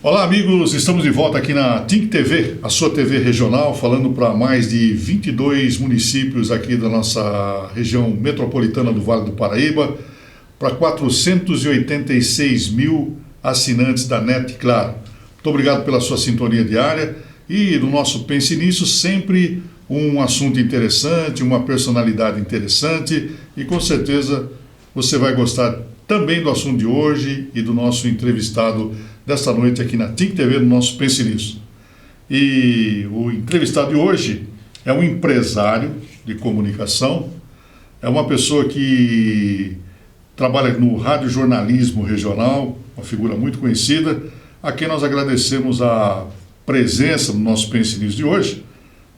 Olá amigos, estamos de volta aqui na TINC TV, a sua TV regional, falando para mais de 22 municípios aqui da nossa região metropolitana do Vale do Paraíba, para 486 mil assinantes da NET Claro. Muito obrigado pela sua sintonia diária e no nosso Pense Nisso sempre um assunto interessante, uma personalidade interessante e com certeza você vai gostar também do assunto de hoje e do nosso entrevistado desta noite aqui na TINC TV, no nosso Pense Nisso. E o entrevistado de hoje é um empresário de comunicação, é uma pessoa que trabalha no radiojornalismo regional, uma figura muito conhecida, a quem nós agradecemos a presença no nosso Pense Nisso de hoje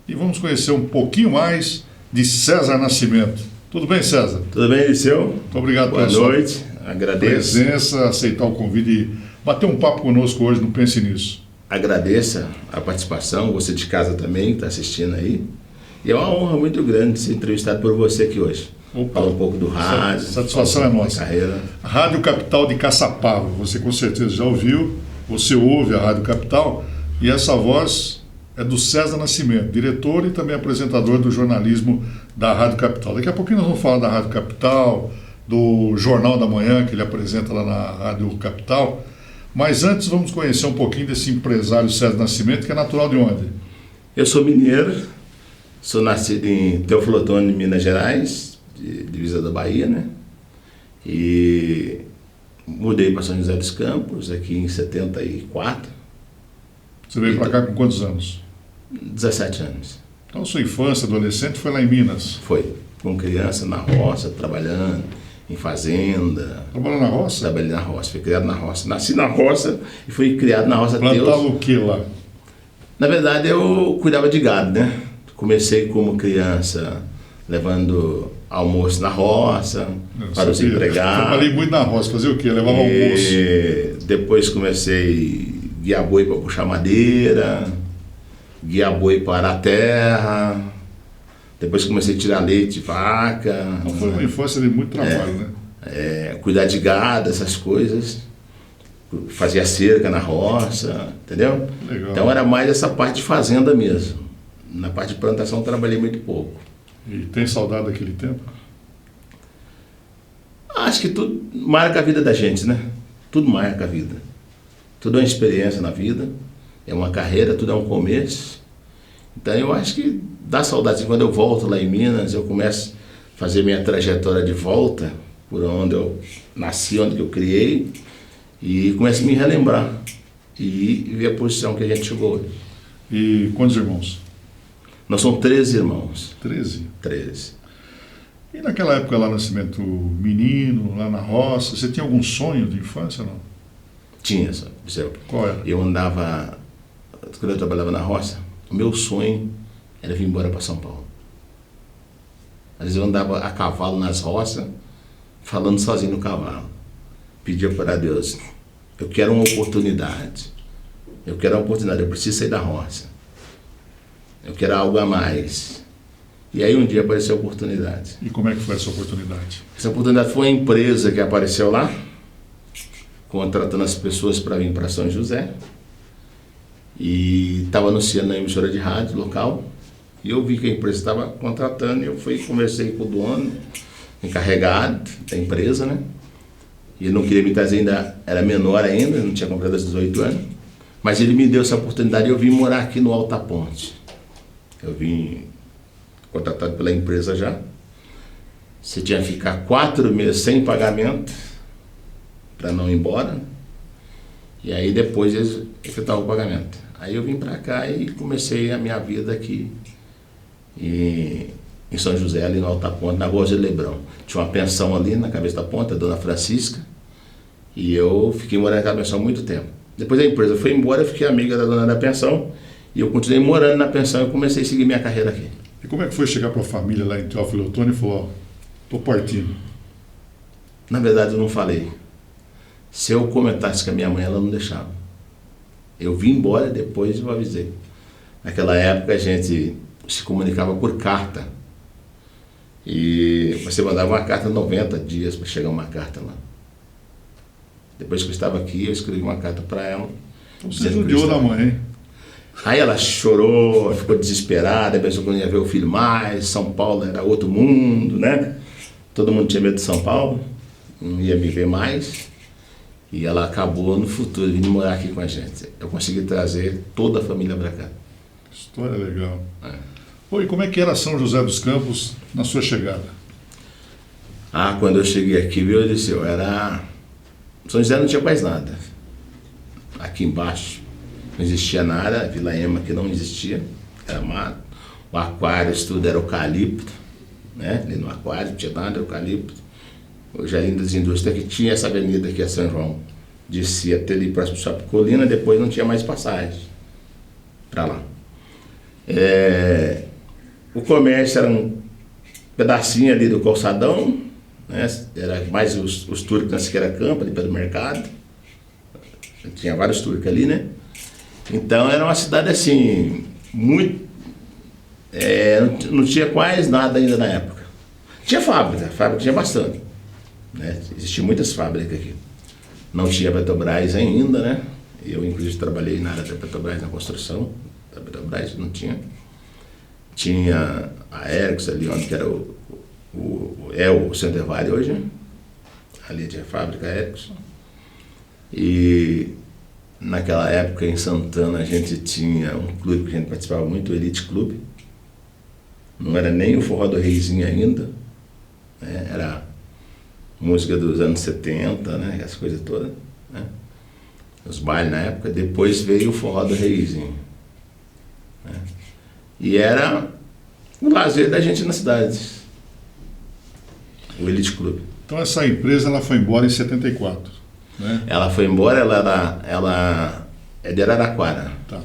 e vamos conhecer um pouquinho mais de César Nascimento. Tudo bem, César? Tudo bem, Liceu? Muito obrigado pela sua presença, aceitar o convite e bater um papo conosco hoje no Pense Nisso. Agradeço a participação, você de casa também que está assistindo aí. E é uma honra muito grande ser entrevistado por você aqui hoje. Falar um pouco do rádio. Satisfação é nossa. Carreira. Rádio Capital de Caçapava, você com certeza já ouviu, você ouve a Rádio Capital e essa voz é do César Nascimento, diretor e também apresentador do jornalismo da Rádio Capital. Daqui a pouquinho nós vamos falar da Rádio Capital, do Jornal da Manhã que ele apresenta lá na Rádio Capital. Mas antes vamos conhecer um pouquinho desse empresário César Nascimento, que é natural de onde? Eu sou mineiro, sou nascido em Teófilo Otoni, Minas Gerais, divisa da Bahia, né? E mudei para São José dos Campos aqui em 74. Você veio para cá com quantos anos? 17 anos. Então sua infância, adolescente, foi lá em Minas? Foi, com criança na roça, trabalhando em fazenda. Trabalhou na roça? Trabalhei na roça, fui criado na roça. Nasci na roça e fui criado na roça. Plantava o que lá? Na verdade, eu cuidava de gado, né? Comecei como criança almoço na roça, para os empregados. Trabalhei muito na roça, fazia o quê? Levava almoço. Depois comecei a guiar boi para puxar madeira, guiar boi para a terra. Depois comecei a tirar leite de vaca. Então foi uma infância de muito trabalho, né? Cuidar de gado, essas coisas. Fazia cerca na roça, entendeu? Legal. Então era mais essa parte de fazenda mesmo. Na parte de plantação eu trabalhei muito pouco. E tem saudade daquele tempo? Acho que tudo marca a vida da gente, né? Tudo marca a vida. Tudo é uma experiência na vida. É uma carreira, tudo é um começo. Então eu acho que dá saudade. Quando eu volto lá em Minas, eu começo a fazer minha trajetória de volta, por onde eu nasci, onde eu criei, e começo a me relembrar e ver a posição que a gente chegou hoje. E quantos irmãos? Nós somos 13 irmãos. 13? 13. E naquela época lá, Nascimento, menino, lá na roça, você tinha algum sonho de infância, não? Tinha, sabe? Qual era? Eu andava, quando eu trabalhava na roça, o meu sonho era vir embora para São Paulo. Às vezes eu andava a cavalo nas roças, falando sozinho no cavalo. Pedia para Deus, eu quero uma oportunidade. Eu quero uma oportunidade, eu preciso sair da roça. Eu quero algo a mais. E aí um dia apareceu a oportunidade. E como é que foi essa oportunidade? Essa oportunidade foi uma empresa que apareceu lá, contratando as pessoas para vir para São José. E estava anunciando na emissora de rádio local. E eu vi que a empresa estava contratando e eu fui conversei com o dono, encarregado da empresa, né? E ele não queria me trazer ainda, era menor ainda, não tinha comprado aos 18 anos. Mas ele me deu essa oportunidade e eu vim morar aqui no Alta Ponte. Eu vim contratado pela empresa já. Você tinha que ficar 4 meses sem pagamento para não ir embora. E aí depois eles efetuavam o pagamento. Aí eu vim para cá e comecei a minha vida aqui em São José, ali no Alta Ponte, na Rua de Lebrão. Tinha uma pensão ali na cabeça da ponta, a Dona Francisca, e eu fiquei morando naquela pensão há muito tempo. Depois a empresa foi embora, eu fiquei amiga da dona da pensão, e eu continuei morando na pensão e comecei a seguir minha carreira aqui. E como é que foi chegar para a família lá em Teófilo Otoni e falou, ó, tô partindo? Na verdade eu não falei. Se eu comentasse com a minha mãe, ela não deixava. Eu vim embora, depois eu avisei. Naquela época a gente se comunicava por carta. E você mandava uma carta 90 dias para chegar uma carta lá. Depois que eu estava aqui, eu escrevi uma carta para ela Você judiou da mãe, hein? Aí ela chorou, ficou desesperada, pensou que não ia ver o filho mais, São Paulo era outro mundo, né? Todo mundo tinha medo de São Paulo, não ia me ver mais. E ela acabou no futuro vindo morar aqui com a gente. Eu consegui trazer toda a família para cá. História legal. Oi, como é que era São José dos Campos na sua chegada? Quando eu cheguei aqui, viu, Eliseu, São José não tinha quase nada. Aqui embaixo não existia nada, Vila Ema que não existia, era mato. O aquário, tudo era eucalipto, né? Ali no aquário não tinha nada, eucalipto. O Jardim das Indústrias que tinha essa avenida aqui, a São João, descia até ali próximo do Shopping Colina, depois não tinha mais passagem para lá. O comércio era um pedacinho ali do calçadão, né? Era mais os turcos na Siqueira Campo, ali pelo mercado. Tinha vários turcos ali, né? Então era uma cidade assim, muito. Não tinha quase nada ainda na época. Tinha fábrica tinha bastante. Né? Existiam muitas fábricas aqui. Não tinha Petrobras ainda, né? Eu, inclusive, trabalhei na área da Petrobras, na construção da Petrobras, não tinha. Tinha a Ericsson ali, onde que era o Center Valley hoje, né? Ali tinha a fábrica Ericsson. E naquela época em Santana a gente tinha um clube que a gente participava muito, o Elite Clube. Não era nem o Forró do Reizinho ainda, né? Era música dos anos 70, né? As coisas todas, né? Os bailes na época. Depois veio o Forró do Reizinho, né? E era o lazer da gente na cidade, o Elite Clube. Então essa empresa ela foi embora em 74, né? Ela foi embora, ela é de Araraquara. Tá.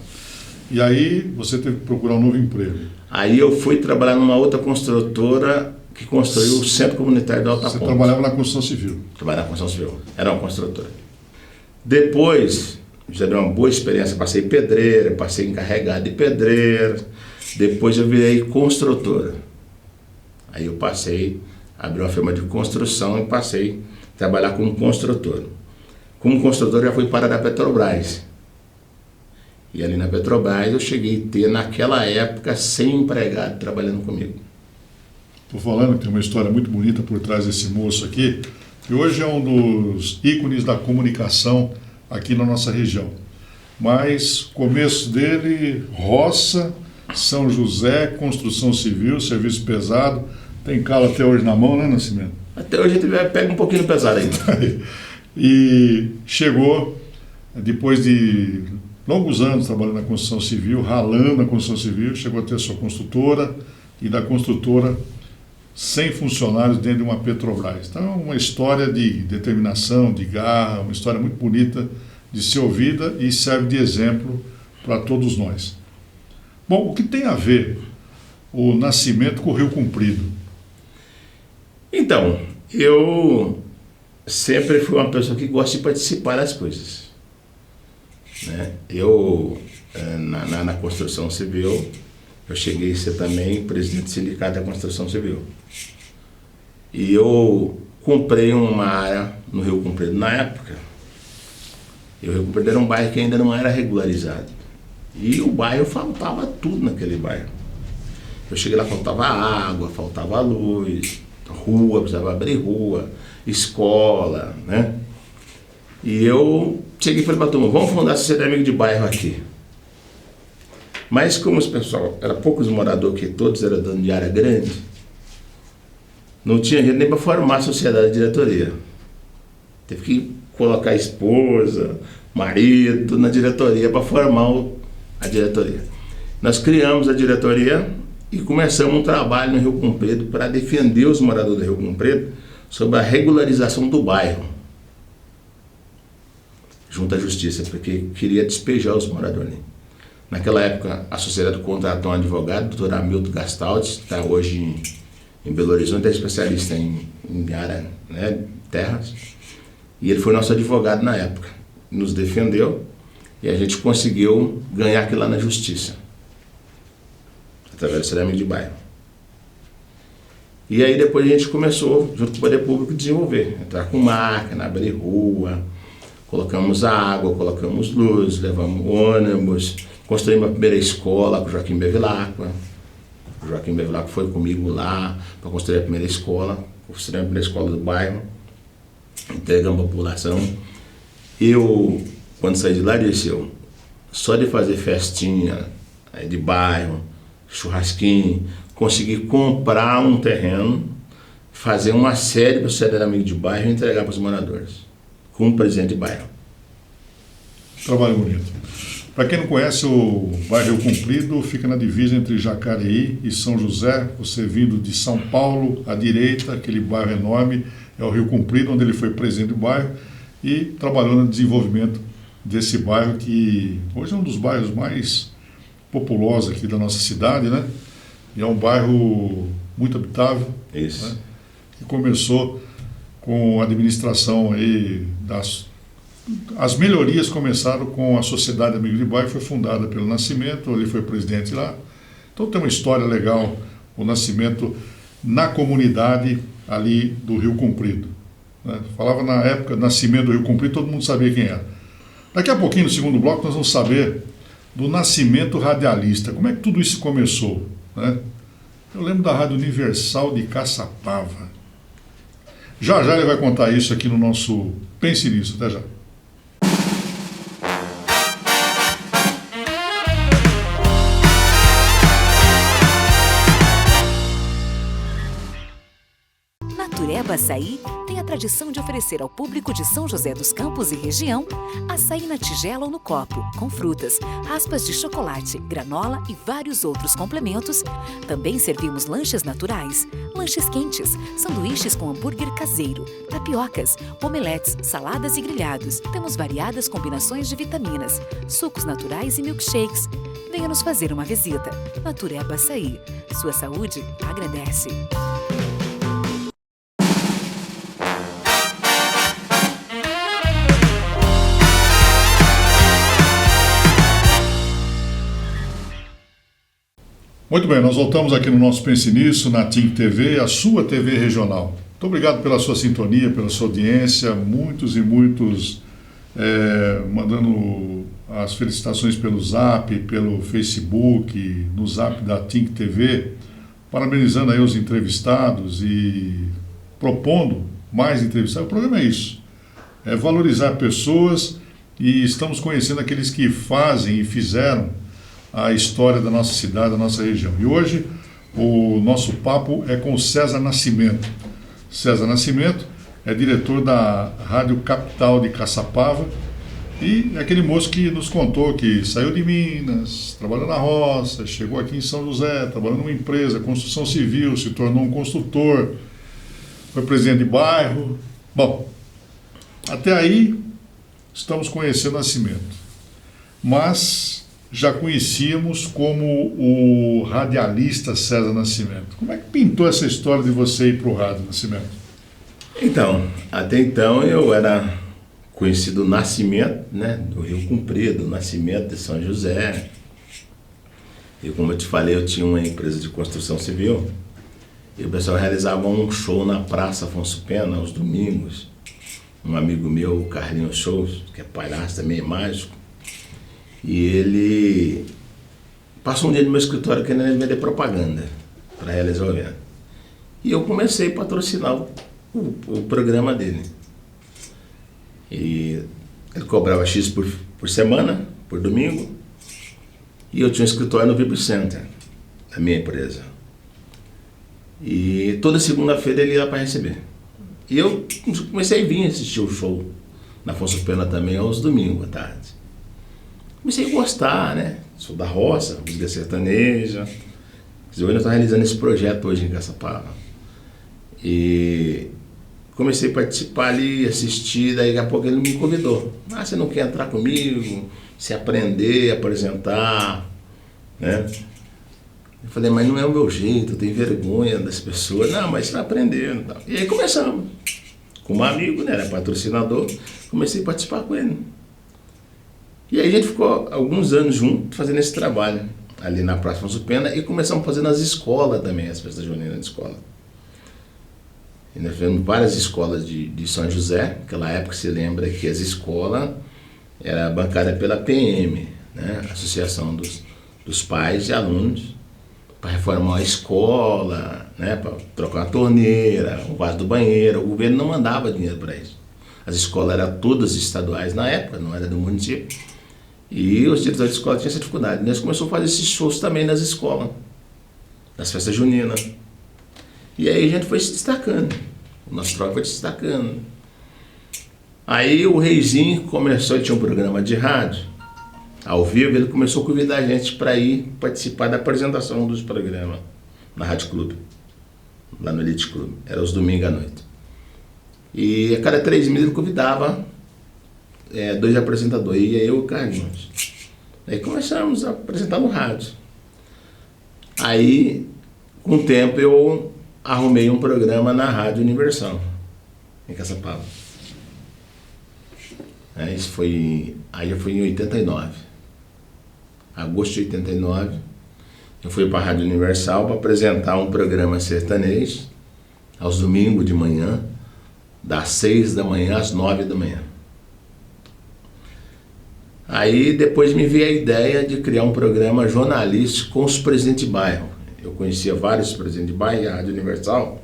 E aí você teve que procurar um novo emprego. Aí eu fui trabalhar numa outra construtora que construiu o Centro Comunitário do Alta Ponte. Você trabalhava na construção civil? Trabalhava na construção civil, era uma construtora. Depois, já deu uma boa experiência, passei pedreira, passei encarregado de pedreira, depois eu virei construtora. Aí eu passei, abri uma firma de construção e passei a trabalhar como construtor. Como construtor já fui para a Petrobras. E ali na Petrobras eu cheguei a ter, naquela época, 100 empregados trabalhando comigo. Estou falando que tem uma história muito bonita por trás desse moço aqui, que hoje é um dos ícones da comunicação aqui na nossa região. Mas começo dele, roça, São José, construção civil, serviço pesado, tem calo até hoje na mão, né, Nascimento? Até hoje a gente pega um pouquinho pesado ainda. E chegou, depois de longos anos trabalhando na construção civil, ralando na construção civil, chegou a ter sua construtora, e da construtora 100 funcionários dentro de uma Petrobras. Então é uma história de determinação, de garra, uma história muito bonita de ser ouvida e serve de exemplo para todos nós. Bom, o que tem a ver o Nascimento com o Rio Comprido? Então, eu sempre fui uma pessoa que gosta de participar das coisas, né? Eu, na construção civil, eu cheguei a ser também presidente do sindicato da construção civil. E eu comprei uma área no Rio Comprido na época. E o Rio Comprido era um bairro que ainda não era regularizado. E o bairro faltava tudo naquele bairro. Eu cheguei lá, faltava água, faltava luz, rua, precisava abrir rua, escola, né? E eu cheguei e falei para a turma, vamos fundar a Sociedade Amigo de Bairro aqui. Mas como os pessoal, era poucos moradores, que todos eram dono de área grande, não tinha gente nem para formar a sociedade de diretoria. Teve que colocar a esposa, marido na diretoria para formar a diretoria. Nós criamos a diretoria e começamos um trabalho no Rio Comprido para defender os moradores do Rio Comprido sobre a regularização do bairro, junto à justiça, porque queria despejar os moradores ali. Naquela época, a sociedade contratou um advogado, o Dr. Hamilton Gastaldi, que está hoje em Belo Horizonte, é especialista em área, né, terras, e ele foi nosso advogado na época, nos defendeu e a gente conseguiu ganhar aquilo lá na justiça, através do Sociedade de Bairro. E aí depois a gente começou, junto com o Poder Público, a desenvolver, entrar com máquina, abrir rua, Colocamos água, colocamos luz, levamos ônibus, construímos a primeira escola com o Joaquim Bevilacqua. O Joaquim Bevilacqua foi comigo lá para construir a primeira escola. Construímos a primeira escola do bairro, entregamos a população. Eu, quando saí de lá, disse só de fazer festinha de bairro, churrasquinho, consegui comprar um terreno, fazer uma série para o Sociedade Amigo de Bairro e entregar para os moradores, como presidente de bairro. Trabalho bonito. Para quem não conhece, o bairro Rio Comprido fica na divisa entre Jacareí e São José. Você vindo de São Paulo, à direita, aquele bairro enorme, é o Rio Comprido, onde ele foi presidente do bairro e trabalhou no desenvolvimento desse bairro, que hoje é um dos bairros mais populosos aqui da nossa cidade, né? E é um bairro muito habitável. Isso. Né? Que começou com a administração aí as melhorias começaram com a Sociedade Amigo de Bairro, foi fundada pelo Nascimento, ele foi presidente lá. Então tem uma história legal, o Nascimento na comunidade ali do Rio Comprido. Né? Falava na época do Nascimento do Rio Comprido, todo mundo sabia quem era. Daqui a pouquinho, no segundo bloco, nós vamos saber do Nascimento Radialista. Como é que tudo isso começou? Né? Eu lembro da Rádio Universal de Caçapava. Já ele vai contar isso aqui no nosso Pense Nisso. Até já. Natureba Açaí tem a tradição de oferecer ao público de São José dos Campos e região açaí na tigela ou no copo, com frutas, raspas de chocolate, granola e vários outros complementos. Também servimos lanches naturais, lanches quentes, sanduíches com hambúrguer caseiro, tapiocas, omeletes, saladas e grelhados. Temos variadas combinações de vitaminas, sucos naturais e milkshakes. Venha nos fazer uma visita. Natureba Açaí. Sua saúde agradece. Muito bem, nós voltamos aqui no nosso Pense Nisso, na TIM TV, a sua TV regional. Muito obrigado pela sua sintonia, pela sua audiência, muitos e muitos mandando as felicitações pelo Zap, pelo Facebook, no Zap da TIM TV, parabenizando aí os entrevistados e propondo mais entrevistados. O programa é isso, é valorizar pessoas e estamos conhecendo aqueles que fazem e fizeram a história da nossa cidade, da nossa região. E hoje o nosso papo é com o César Nascimento. César Nascimento é diretor da Rádio Capital de Caçapava e é aquele moço que nos contou que saiu de Minas, trabalhou na roça, chegou aqui em São José, trabalhou numa empresa, construção civil, se tornou um construtor, foi presidente de bairro. Bom, até aí estamos conhecendo o Nascimento. Mas já conhecíamos como o radialista César Nascimento. Como é que pintou essa história de você ir para o rádio, Nascimento? Então, até então eu era conhecido Nascimento, né, do Rio Comprido, Nascimento de São José. E como eu te falei, eu tinha uma empresa de construção civil e o pessoal realizava um show na Praça Afonso Pena, aos domingos. Um amigo meu, o Carlinhos Shows, que é palhaço também, é mágico, e ele passou um dia no meu escritório querendo vender propaganda para realizar o evento. E eu comecei a patrocinar o programa dele. E ele cobrava X por semana, por domingo, e eu tinha um escritório no VIP Center, da minha empresa. E toda segunda-feira ele ia para receber. E eu comecei a vir assistir o show na Afonso Pena também, aos domingos à tarde. Comecei a gostar, né? Sou da roça, música sertaneja. Eu ainda estou realizando esse projeto hoje em Caçapava. E comecei a participar ali, assistir, daí daqui a pouco ele me convidou. Ah, você não quer entrar comigo? Se aprender, apresentar, né? Eu falei, mas não é o meu jeito, eu tenho vergonha das pessoas. Não, mas você vai aprendendo e tal. E aí começamos. Com um amigo, né? Era patrocinador, comecei a participar com ele. E aí a gente ficou alguns anos juntos fazendo esse trabalho ali na Praça Afonso Pena e começamos a fazer nas escolas também, as festas juninas de escola. E nós fizemos várias escolas de São José. Naquela época, se lembra que as escolas era bancada pela PM, né? Associação dos Pais e Alunos, para reformar a escola, né? Para trocar uma torneira, o vaso do banheiro. O governo não mandava dinheiro para isso. As escolas eram todas estaduais na época, não era do município. E os diretores de escola tinham essa dificuldade. Nós começamos a fazer esses shows também nas escolas, nas festas juninas. E aí a gente foi se destacando. O nosso troca foi se destacando. Aí o Reizinho começou, ele tinha um programa de rádio, ao vivo, ele começou a convidar a gente para ir participar da apresentação dos programas na Rádio Clube, lá no Elite Clube. Era os domingos à noite. E a cada 3 meses ele convidava 2 apresentadores, e aí eu e o Carlinhos. Aí começamos a apresentar no rádio. Aí, com o tempo, eu arrumei um programa na Rádio Universal, em Caçapava. Isso foi em 89. Agosto de 89, eu fui para a Rádio Universal para apresentar um programa sertanejo, aos domingos de manhã, das 6 da manhã às 9 da manhã. Aí depois me veio a ideia de criar um programa jornalístico com os presidentes de bairro. Eu conhecia vários presidentes de bairro e a Rádio Universal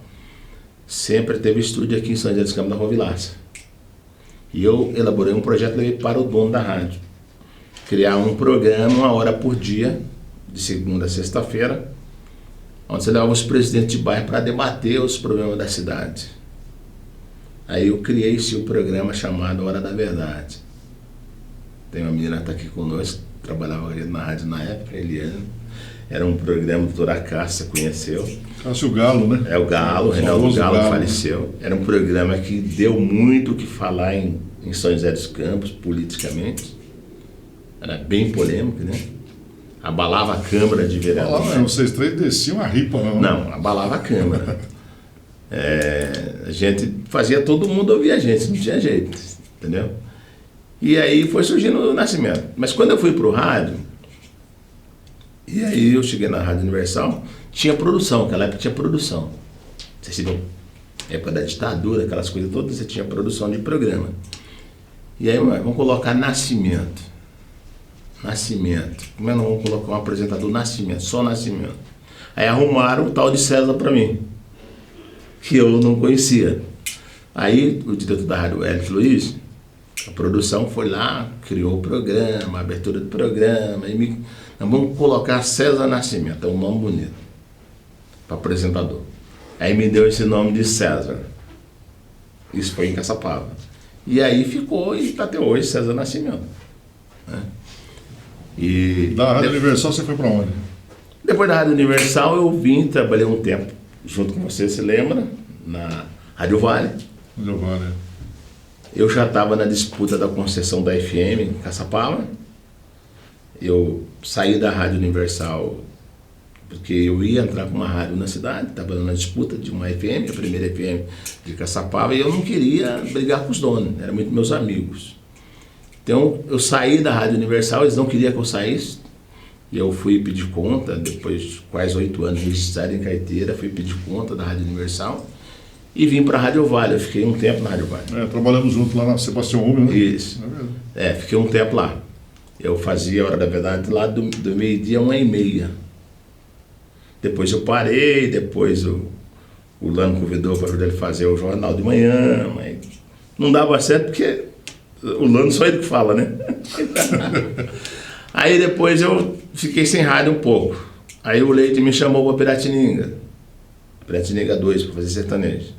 sempre teve estúdio aqui em São José dos Campos, na Rua Vilaça. E eu elaborei um projeto e levei para o dono da rádio. Criar um programa, 1 hora por dia, de segunda a sexta-feira, onde você levava os presidentes de bairro para debater os problemas da cidade. Aí eu criei esse programa chamado Hora da Verdade. Tem uma menina que está aqui conosco, trabalhava na rádio na época, Eliane. Era um programa do Dr. Acácio, você conheceu. Cássio Galo, né? É o Galo, o Reinaldo Galo faleceu. Era um programa que deu muito o que falar em São José dos Campos, politicamente. Era bem polêmico, né? Abalava a Câmara de Vereadores. Abalava, vocês 3 desciam a ripa, não? Não, abalava a Câmara. A gente fazia todo mundo ouvir a gente, não tinha jeito, entendeu? E aí foi surgindo o Nascimento. Mas quando eu fui pro rádio, e aí eu cheguei na Rádio Universal, tinha produção, naquela época tinha produção. Vocês se viram, época da ditadura, aquelas coisas todas, você tinha produção de programa. E aí, vamos colocar Nascimento. Nascimento. Como é que não vamos colocar um apresentador Nascimento? Só Nascimento. Aí arrumaram o tal de César para mim, que eu não conhecia. Aí o diretor da rádio, Hélio Luiz, a produção foi lá, criou o programa, a abertura do programa, e nós vamos colocar César Nascimento, é um nome bonito, para apresentador. Aí me deu esse nome de César. Isso foi em Caçapava. E aí ficou, e está até hoje, César Nascimento. Né? E da Rádio Universal você foi para onde? Depois da Rádio Universal eu vim, trabalhei um tempo junto com você, se lembra? Na Rádio Vale. Rádio Vale. Eu já estava na disputa da concessão da FM em Caçapava. Eu saí da Rádio Universal porque eu ia entrar com uma rádio na cidade, estava na disputa de uma FM, a primeira FM de Caçapava, e eu não queria brigar com os donos, eram muito meus amigos. Então eu saí da Rádio Universal, eles não queriam que eu saísse, e eu fui pedir conta, depois de quase 8 anos registrado em carteira, fui pedir conta da Rádio Universal e vim para a Rádio Vale. Eu fiquei um tempo na Rádio Vale. Trabalhamos junto lá na Sebastião Rubio, né? Isso. Fiquei um tempo lá. Eu fazia a Hora da Verdade lá do meio-dia a 1h30. Depois eu parei, depois o Lano convidou para ajudar ele fazer o jornal de manhã, mas não dava certo porque o Lano só ele que fala, né? Aí depois eu fiquei sem rádio um pouco. Aí o Leite me chamou para Piratininga 2, para fazer sertanejo.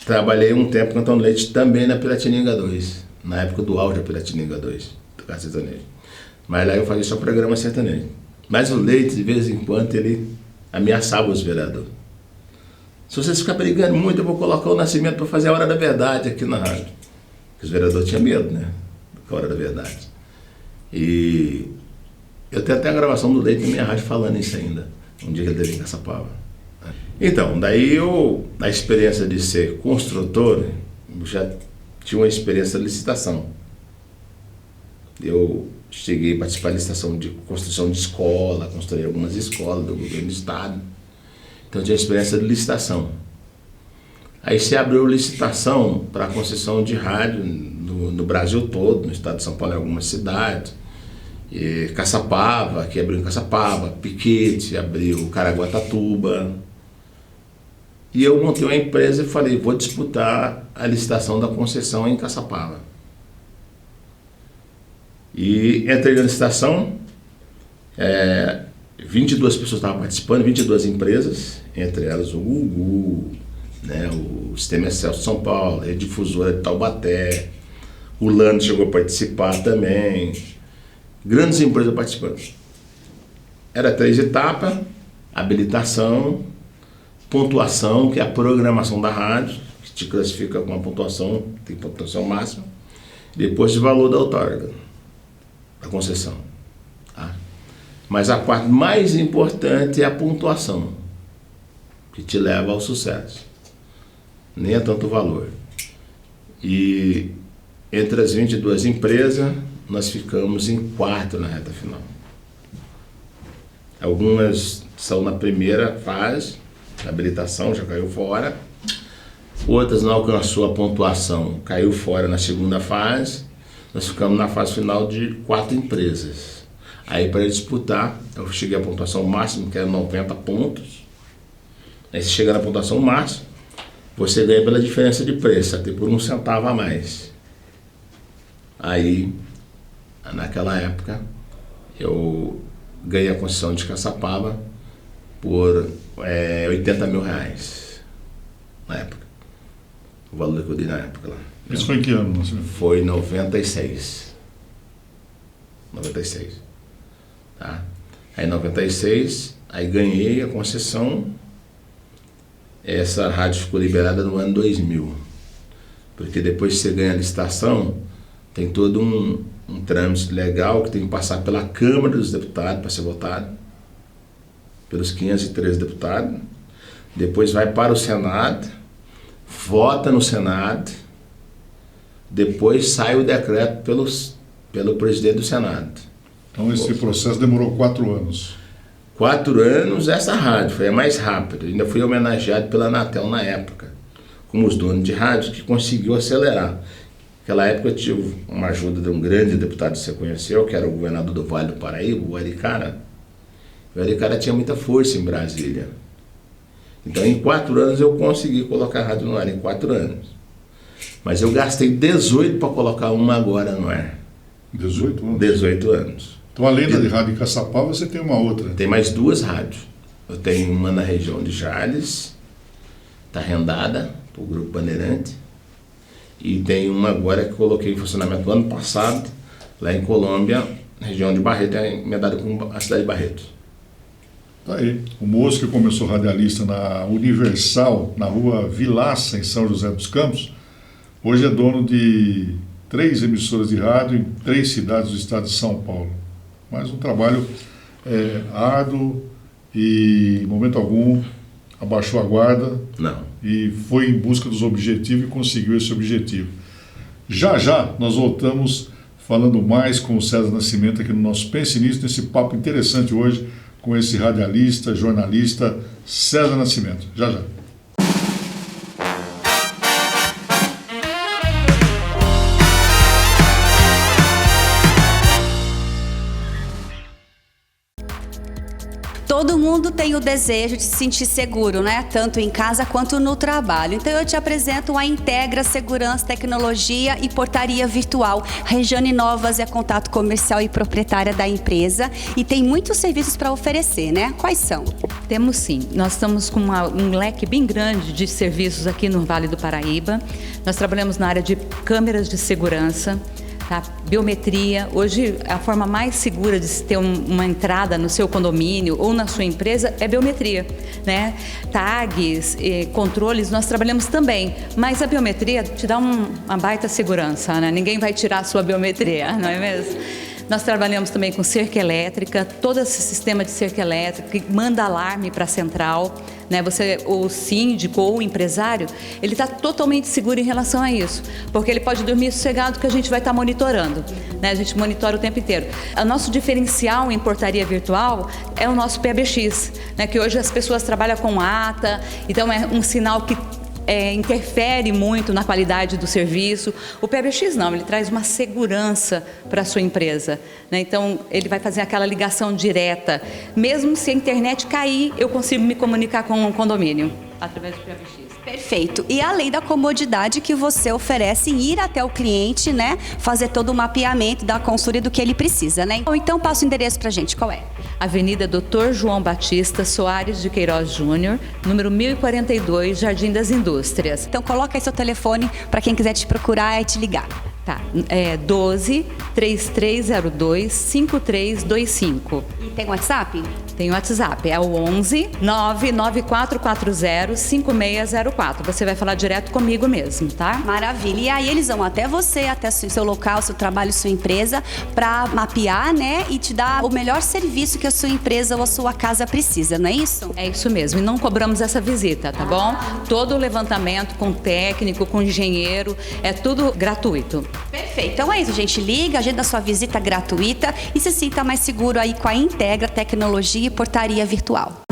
Trabalhei um tempo cantando Leite também na Piratininga 2, na época do auge da Piratininga 2, tocar sertanejo. Mas lá eu fazia só programa sertanejo. Mas o Leite, de vez em quando, ele ameaçava os vereadores. Se vocês ficarem brigando muito, eu vou colocar o Nascimento para fazer a Hora da Verdade aqui na rádio. Porque os vereadores tinham medo, né? Da Hora da Verdade. E eu tenho até a gravação do Leite na minha rádio falando isso ainda. Um dia que ele teve em Caçapava. Então, daí eu, na experiência de ser construtor, eu já tinha uma experiência de licitação. Eu cheguei a participar de licitação de construção de escola, construí algumas escolas do governo do estado. Então eu tinha experiência de licitação. Aí se abriu licitação para a concessão de rádio no Brasil todo, no estado de São Paulo, em algumas cidades. E Caçapava, que abriu em Caçapava, Piquete, abriu Caraguatatuba. E eu montei uma empresa e falei, vou disputar a licitação da concessão em Caçapava. E entrei na licitação, 22 pessoas estavam participando, 22 empresas, entre elas o Gugu, né, o Sistema Excelsior São Paulo, a Rede Difusora de Taubaté, o Lando chegou a participar também, grandes empresas participando. Era 3 etapas, habilitação, pontuação, que é a programação da rádio, que te classifica com uma pontuação, tem pontuação máxima, depois o valor da outorga, da concessão. Tá? Mas a parte mais importante é a pontuação, que te leva ao sucesso. Nem é tanto o valor. E entre as 22 empresas, nós ficamos em 4 na reta final. Algumas são na primeira fase, a habilitação já caiu fora. Outras não alcançou a pontuação, caiu fora na segunda fase. Nós ficamos na fase final de 4 empresas. Aí para disputar, eu cheguei à pontuação máxima, que era 90 pontos. Aí você chega na pontuação máxima, você ganha pela diferença de preço, até por 1 centavo a mais. Aí, naquela época, eu ganhei a concessão de Caçapava por 80 mil reais, na época. O valor que eu dei na época lá. Isso foi em que ano, senhor? Foi em 96. 96. Tá? Aí em 96, aí ganhei a concessão. Essa rádio ficou liberada no ano 2000. Porque depois que você ganha a licitação, tem todo um trâmite legal que tem que passar pela Câmara dos Deputados para ser votado, pelos 513 deputados. Depois vai para o Senado, vota no Senado, depois sai o decreto pelo presidente do Senado. Então esse processo demorou 4 anos. 4 anos, essa rádio foi a mais rápida. Ainda fui homenageado pela Anatel na época, como os donos de rádio, que conseguiu acelerar. Naquela época eu tive uma ajuda de um grande deputado que você conheceu, que era o governador do Vale do Paraíba, o Aricara. O Aricara tinha muita força em Brasília. Então em 4 anos eu consegui colocar a rádio no ar, em 4 anos. Mas eu gastei 18 para colocar uma agora no ar. 18 anos? 18 anos. Então, além da de rádio em Caçapava, você tem uma outra? Tem mais 2 rádios. Eu tenho uma na região de Jales, está arrendada para o Grupo Bandeirante. E tem uma agora que coloquei em funcionamento no ano passado, lá em Colômbia, região de Barreto, emendada com a cidade de Barreto. Tá aí. O moço que começou radialista na Universal, na rua Vilaça, em São José dos Campos, hoje é dono de 3 emissoras de rádio em 3 cidades do estado de São Paulo. Mas um trabalho árduo e, em momento algum, abaixou a guarda. Não. E foi em busca dos objetivos e conseguiu esse objetivo. Já já nós voltamos falando mais com o César Nascimento aqui no nosso Pense Nisso, nesse papo interessante hoje com esse radialista, jornalista César Nascimento. Já já. Todo mundo tem o desejo de se sentir seguro, né? Tanto em casa quanto no trabalho. Então eu te apresento a Integra Segurança, Tecnologia e Portaria Virtual. Regiane Novas é contato comercial e proprietária da empresa e tem muitos serviços para oferecer, né? Quais são? Temos sim. Nós estamos com um leque bem grande de serviços aqui no Vale do Paraíba. Nós trabalhamos na área de câmeras de segurança, tá? Biometria. Hoje, a forma mais segura de se ter uma entrada no seu condomínio ou na sua empresa é biometria, né? Tags, controles, nós trabalhamos também, mas a biometria te dá uma baita segurança, né? Ninguém vai tirar a sua biometria, não é mesmo? Nós trabalhamos também com cerca elétrica, todo esse sistema de cerca elétrica que manda alarme para a central, né? O síndico ou o empresário, ele está totalmente seguro em relação a isso, porque ele pode dormir sossegado que a gente vai estar monitorando, né? A gente monitora o tempo inteiro. O nosso diferencial em portaria virtual é o nosso PBX, né? Que hoje as pessoas trabalham com ata, então é um sinal que interfere muito na qualidade do serviço. O PBX não, ele traz uma segurança para a sua empresa, né? Então, ele vai fazer aquela ligação direta. Mesmo se a internet cair, eu consigo me comunicar com o condomínio através do PBX. Perfeito. E além da comodidade que você oferece em ir até o cliente, né? Fazer todo o mapeamento da consultoria do que ele precisa, né? Então passa o endereço pra gente, qual é? Avenida Dr. João Batista Soares de Queiroz Júnior, número 1042, Jardim das Indústrias. Então coloca aí seu telefone para quem quiser te procurar e te ligar. Tá, 12-3302-5325. E tem WhatsApp? Tem o WhatsApp, é o 11-99440-5604. Você vai falar direto comigo mesmo, tá? Maravilha. E aí eles vão até você, até seu local, seu trabalho, sua empresa, para mapear, né? E te dar o melhor serviço que a sua empresa ou a sua casa precisa, não é isso? É isso mesmo. E não cobramos essa visita, tá bom? Todo o levantamento com técnico, com engenheiro, é tudo gratuito. Perfeito. Então é isso, gente. Liga, agenda sua visita gratuita e se sinta mais seguro aí com a Integra Tecnologia e Portaria Virtual.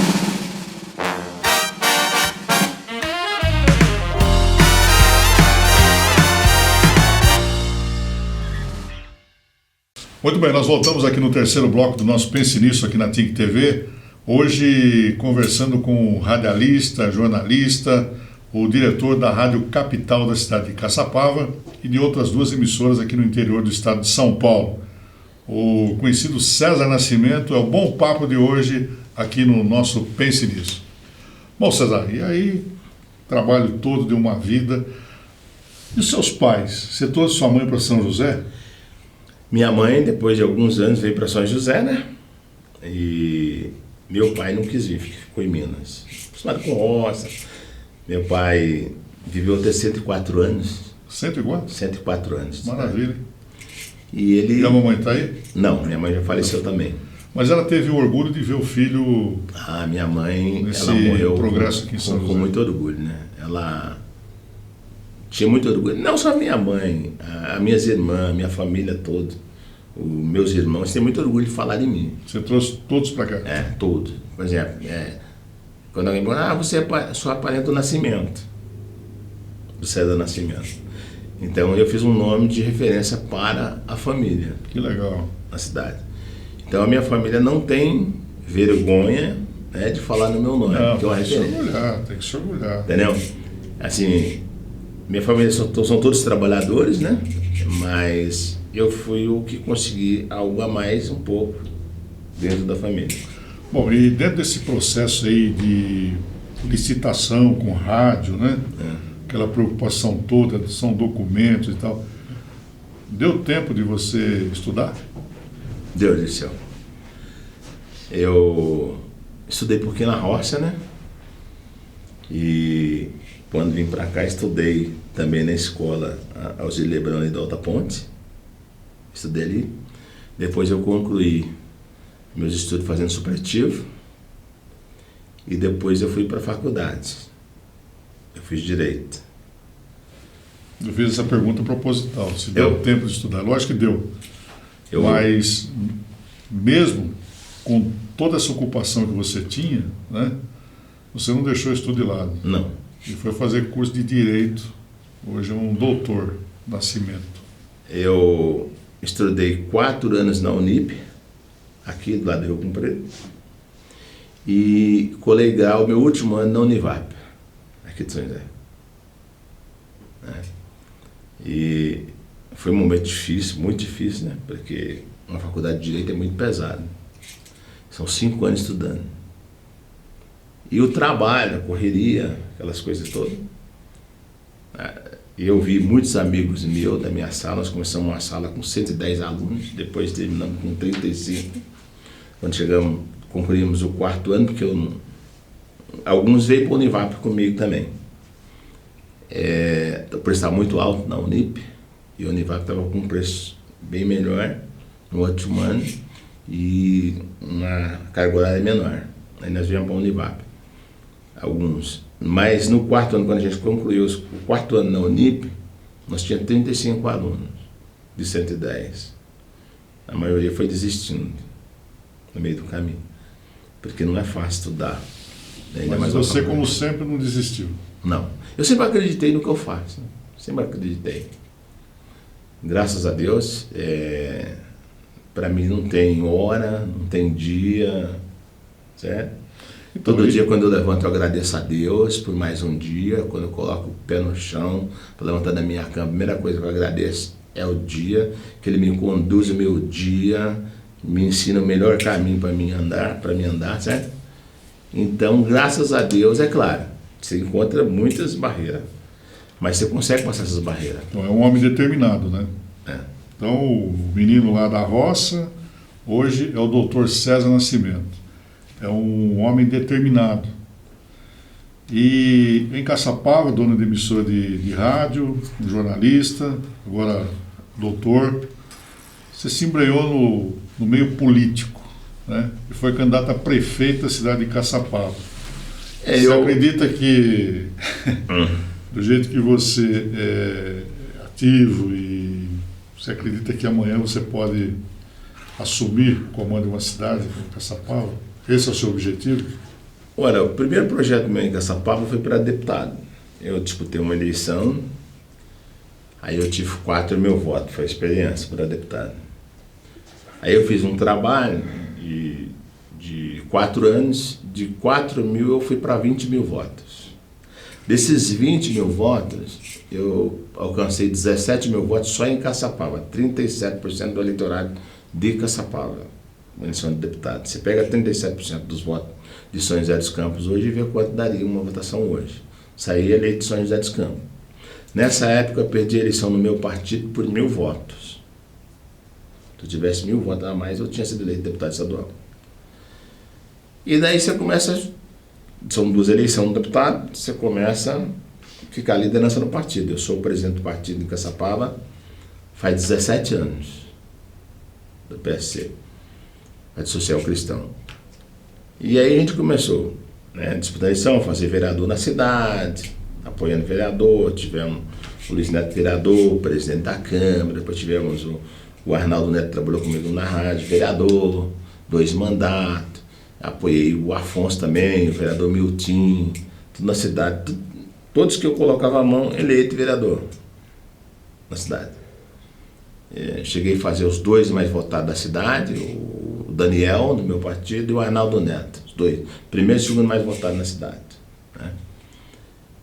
Muito bem, nós voltamos aqui no terceiro bloco do nosso Pense Nisso aqui na TIC TV. Hoje conversando com o radialista, jornalista, o diretor da Rádio Capital da cidade de Caçapava e de outras duas emissoras aqui no interior do estado de São Paulo. O conhecido César Nascimento é o bom papo de hoje aqui no nosso Pense Nisso. Bom, César, e aí, trabalho todo de uma vida. E os seus pais? Você trouxe sua mãe para São José? Minha mãe, depois de alguns anos, veio para São José, né? E meu pai não quis vir, ficou em Minas. Acostumado com roça. Meu pai viveu até 104 anos. 104? 104 anos. Maravilha. Né? E ele... E a mamãe está aí? Não, minha mãe já faleceu também. Mas ela teve o orgulho de ver o filho... Ah, minha mãe, nesse ela morreu progresso aqui em São José. Com muito orgulho, né? Ela tinha muito orgulho. Não só minha mãe, as minhas irmãs, minha família toda, os meus irmãos, têm muito orgulho de falar de mim. Você trouxe todos para cá? É, todos. Por exemplo, quando alguém fala, você é só parente do Nascimento, do César Nascimento. Então eu fiz um nome de referência para a família. Que legal. Na cidade. Então a minha família não tem vergonha, né, de falar no meu nome. Não, que é uma tem que se referência. orgulhar, tem que se orgulhar. Entendeu? Assim, minha família são todos trabalhadores, né? Mas eu fui o que consegui algo a mais um pouco dentro da família. Bom, e dentro desse processo aí de licitação com rádio, né? Aquela preocupação toda, são documentos e tal. Deu tempo de você estudar? Deus do céu. Eu estudei um pouquinho na roça, né? E quando vim para cá, estudei também na escola Alzir Lebrão da Alta Ponte. Estudei ali. Depois eu concluí meus estudos fazendo supletivo. E depois eu fui para a faculdade. Eu fiz Direito. Eu fiz essa pergunta proposital, se deu tempo de estudar. Lógico que deu. Mas mesmo com toda essa ocupação que você tinha, né, você não deixou o estudo de lado. Não. E foi fazer curso de Direito. Hoje é um doutor Nascimento. Eu estudei 4 anos na Unip, aqui do lado do Rio Comprido. E colegal meu último ano na Univap, aqui de São José. E foi um momento difícil, muito difícil, né? Porque uma faculdade de Direito é muito pesada. São 5 anos estudando. E o trabalho, a correria, aquelas coisas todas. Eu vi muitos amigos meus da minha sala, nós começamos uma sala com 110 alunos, depois terminamos com 35. Quando concluímos o 4º ano, porque alguns veio para o Univap comigo também. O preço estava muito alto na Unip, e a Univap estava com um preço bem melhor no último ano e uma carga horária menor. Aí nós viemos para a Univap, alguns. Mas no 4º ano, quando a gente concluiu o 4º ano na Unip, nós tínhamos 35 alunos de 110. A maioria foi desistindo no meio do caminho, porque não é fácil estudar. Ainda Mas mais você, uma como família. sempre, não desistiu. Não. Eu sempre acreditei no que eu faço. Né? Sempre acreditei. Graças a Deus, para mim não tem hora, não tem dia, certo? Então, Todo dia quando eu levanto eu agradeço a Deus por mais um dia. Quando eu coloco o pé no chão para levantar da minha cama, a primeira coisa que eu agradeço é o dia, que Ele me conduz o meu dia, me ensina o melhor caminho para mim andar, certo? Então, graças a Deus, é claro, você encontra muitas barreiras, mas você consegue passar essas barreiras. Então é um homem determinado, né? Então o menino lá da roça, hoje é o Dr. César Nascimento. É um homem determinado. E em Caçapava, dono de emissora de rádio, um jornalista, agora doutor, você se embrenhou no meio político, né? E foi candidato a prefeito da cidade de Caçapava. Você acredita que, do jeito que você é ativo, e você acredita que amanhã você pode assumir o comando de uma cidade como Caçapava? Esse é o seu objetivo? Olha, o primeiro projeto meu em Caçapava foi para deputado. Eu disputei uma eleição, aí eu tive 4.000 votos, foi a experiência para deputado. Aí eu fiz um trabalho de 4 anos, de 4.000 eu fui para 20.000 votos. Desses 20.000 votos, eu alcancei 17.000 votos só em Caçapava, 37% do eleitorado de Caçapava. Eleição de deputado. Você pega 37% dos votos de São José dos Campos hoje e vê quanto daria uma votação hoje. Saía eleito de São José dos Campos. Nessa época eu perdi a eleição no meu partido por 1.000 votos. Se eu tivesse 1.000 votos a mais, eu tinha sido eleito deputado estadual. E daí você começa, são 2 eleições de deputado, você começa a ficar liderança no partido. Eu sou o presidente do partido em Caçapava faz 17 anos, do PSC. Partido Social Cristão. E aí a gente começou, né, disputar a eleição, fazer vereador na cidade, apoiando vereador, tivemos o Luiz Neto vereador, presidente da Câmara, depois tivemos o Arnaldo Neto, trabalhou comigo na rádio, vereador, 2 mandatos, apoiei o Afonso também, o vereador Milton, tudo na cidade, todos que eu colocava a mão, eleito vereador na cidade. Cheguei a fazer os 2 mais votados da cidade, o Daniel, do meu partido, e o Arnaldo Neto, os 2, primeiro e segundo mais votados na cidade. Né?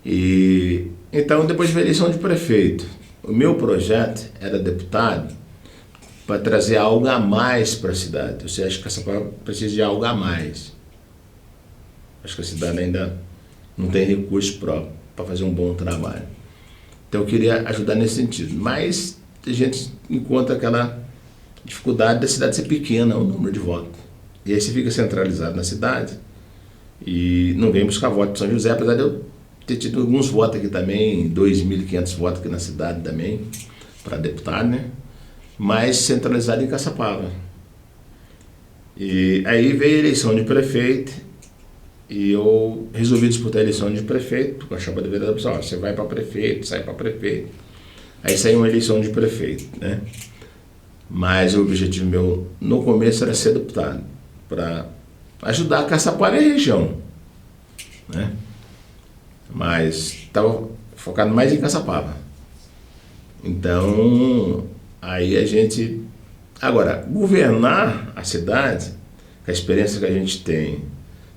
E então, depois de eleição de prefeito, o meu projeto era deputado para trazer algo a mais para a cidade. Você acha que Caçapava precisa de algo a mais? Acho que a cidade ainda não tem recurso próprio para fazer um bom trabalho. Então eu queria ajudar nesse sentido, mas a gente encontra aquela dificuldade da cidade ser pequena, o número de votos. E aí você fica centralizado na cidade e não vem buscar voto para São José, apesar de eu ter tido alguns votos aqui também, 2.500 votos aqui na cidade também, para deputado, né? Mas centralizado em Caçapava. E aí veio a eleição de prefeito e eu resolvi disputar a eleição de prefeito, com a chapa de vereador, pessoal, você vai para prefeito, sai para prefeito. Aí saiu uma eleição de prefeito, né? Mas o objetivo meu no começo era ser deputado, para ajudar a Caçapava e a região, né? Mas estava focado mais em Caçapava. Então, aí a gente... Agora, governar a cidade, com a experiência que a gente tem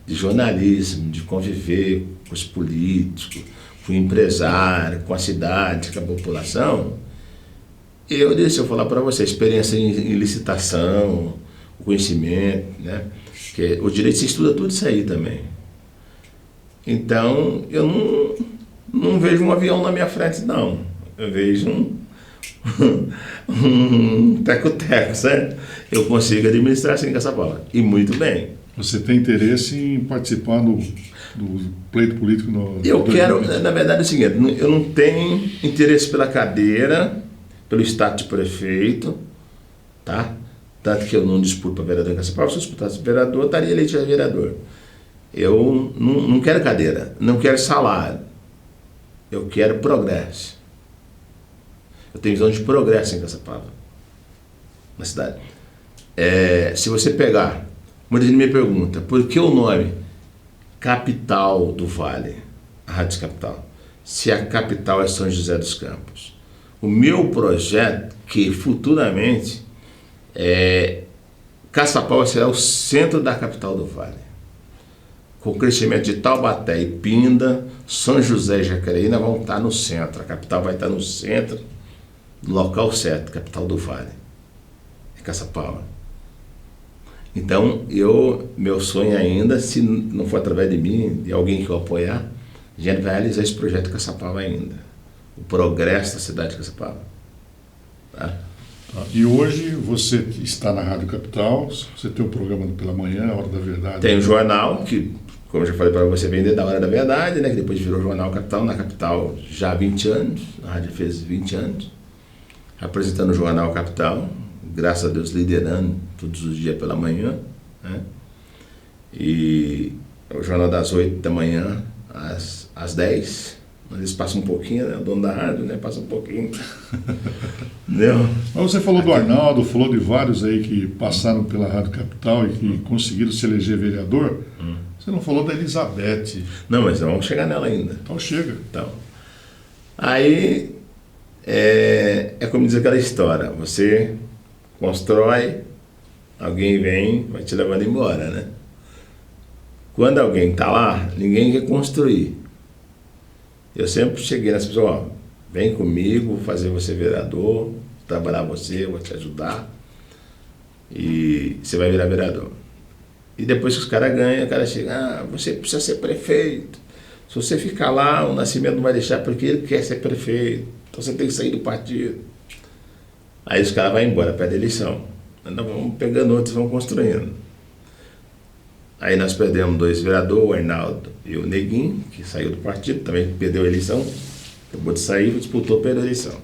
de jornalismo, de conviver com os políticos, com o empresário, com a cidade, com a população, deixa eu falar para você, experiência em licitação, o conhecimento, né? Que o direito se estuda tudo isso aí também. Então, eu não vejo um avião na minha frente, não. Eu vejo um teco-teco, certo? Eu consigo administrar assim Caçapava, e muito bem. Você tem interesse em participar do pleito político no... Eu quero, na verdade é o seguinte, eu não tenho interesse pela cadeira, pelo status de prefeito, tá? Tanto que eu não disputo para vereador em Caçapava. Se eu disputasse vereador, eu estaria eleito a vereador. Eu não quero cadeira, não quero salário, eu quero progresso. Eu tenho visão de progresso em Caçapava, na cidade. Se você pegar, muita gente me pergunta, por que o nome capital do Vale, a Rádio Capital, se a capital é São José dos Campos. O meu projeto, que futuramente Caçapava será o centro da capital do Vale. Com o crescimento de Taubaté e Pinda, São José e Jacareí, nós vamos estar no centro. A capital vai estar no centro, no local certo, capital do Vale. É Caçapava. Então, meu sonho ainda, se não for através de mim, de alguém que eu apoiar, a gente vai realizar esse projeto Caçapava ainda. O progresso da cidade de Caçapava. Tá? E hoje você está na Rádio Capital, você tem um programa pela manhã, a Hora da Verdade. Tem um jornal, que, como eu já falei para você, vem da Hora da Verdade, né, que depois virou Jornal Capital, na Capital já há 20 anos, a rádio fez 20 anos, apresentando o Jornal Capital, graças a Deus liderando todos os dias pela manhã, né? E o jornal das 8 da manhã às 10, eles passam um pouquinho, né? O dono da rádio, né? Passa um pouquinho. Entendeu? Mas você falou do Arnaldo, falou de vários aí que passaram pela Rádio Capital e que conseguiram se eleger vereador. Você não falou da Elizabeth. Não, mas vamos chegar nela ainda. Então chega. Então, aí é como diz aquela história, você constrói, alguém vem, vai te levando embora, né? Quando alguém está lá, ninguém quer construir. Eu sempre cheguei nessa pessoa, ó, vem comigo, vou fazer você vereador, trabalhar você, vou te ajudar e você vai virar vereador. E depois que os caras ganham, o cara chega, você precisa ser prefeito. Se você ficar lá, o Nascimento não vai deixar porque ele quer ser prefeito. Então você tem que sair do partido. Aí os caras vão embora, perde a eleição. Nós vamos pegando outros e vamos construindo. Aí nós perdemos 2 vereadores, o Arnaldo e o Neguinho, que saiu do partido, também perdeu a eleição. Acabou de sair, disputou, perdeu a eleição.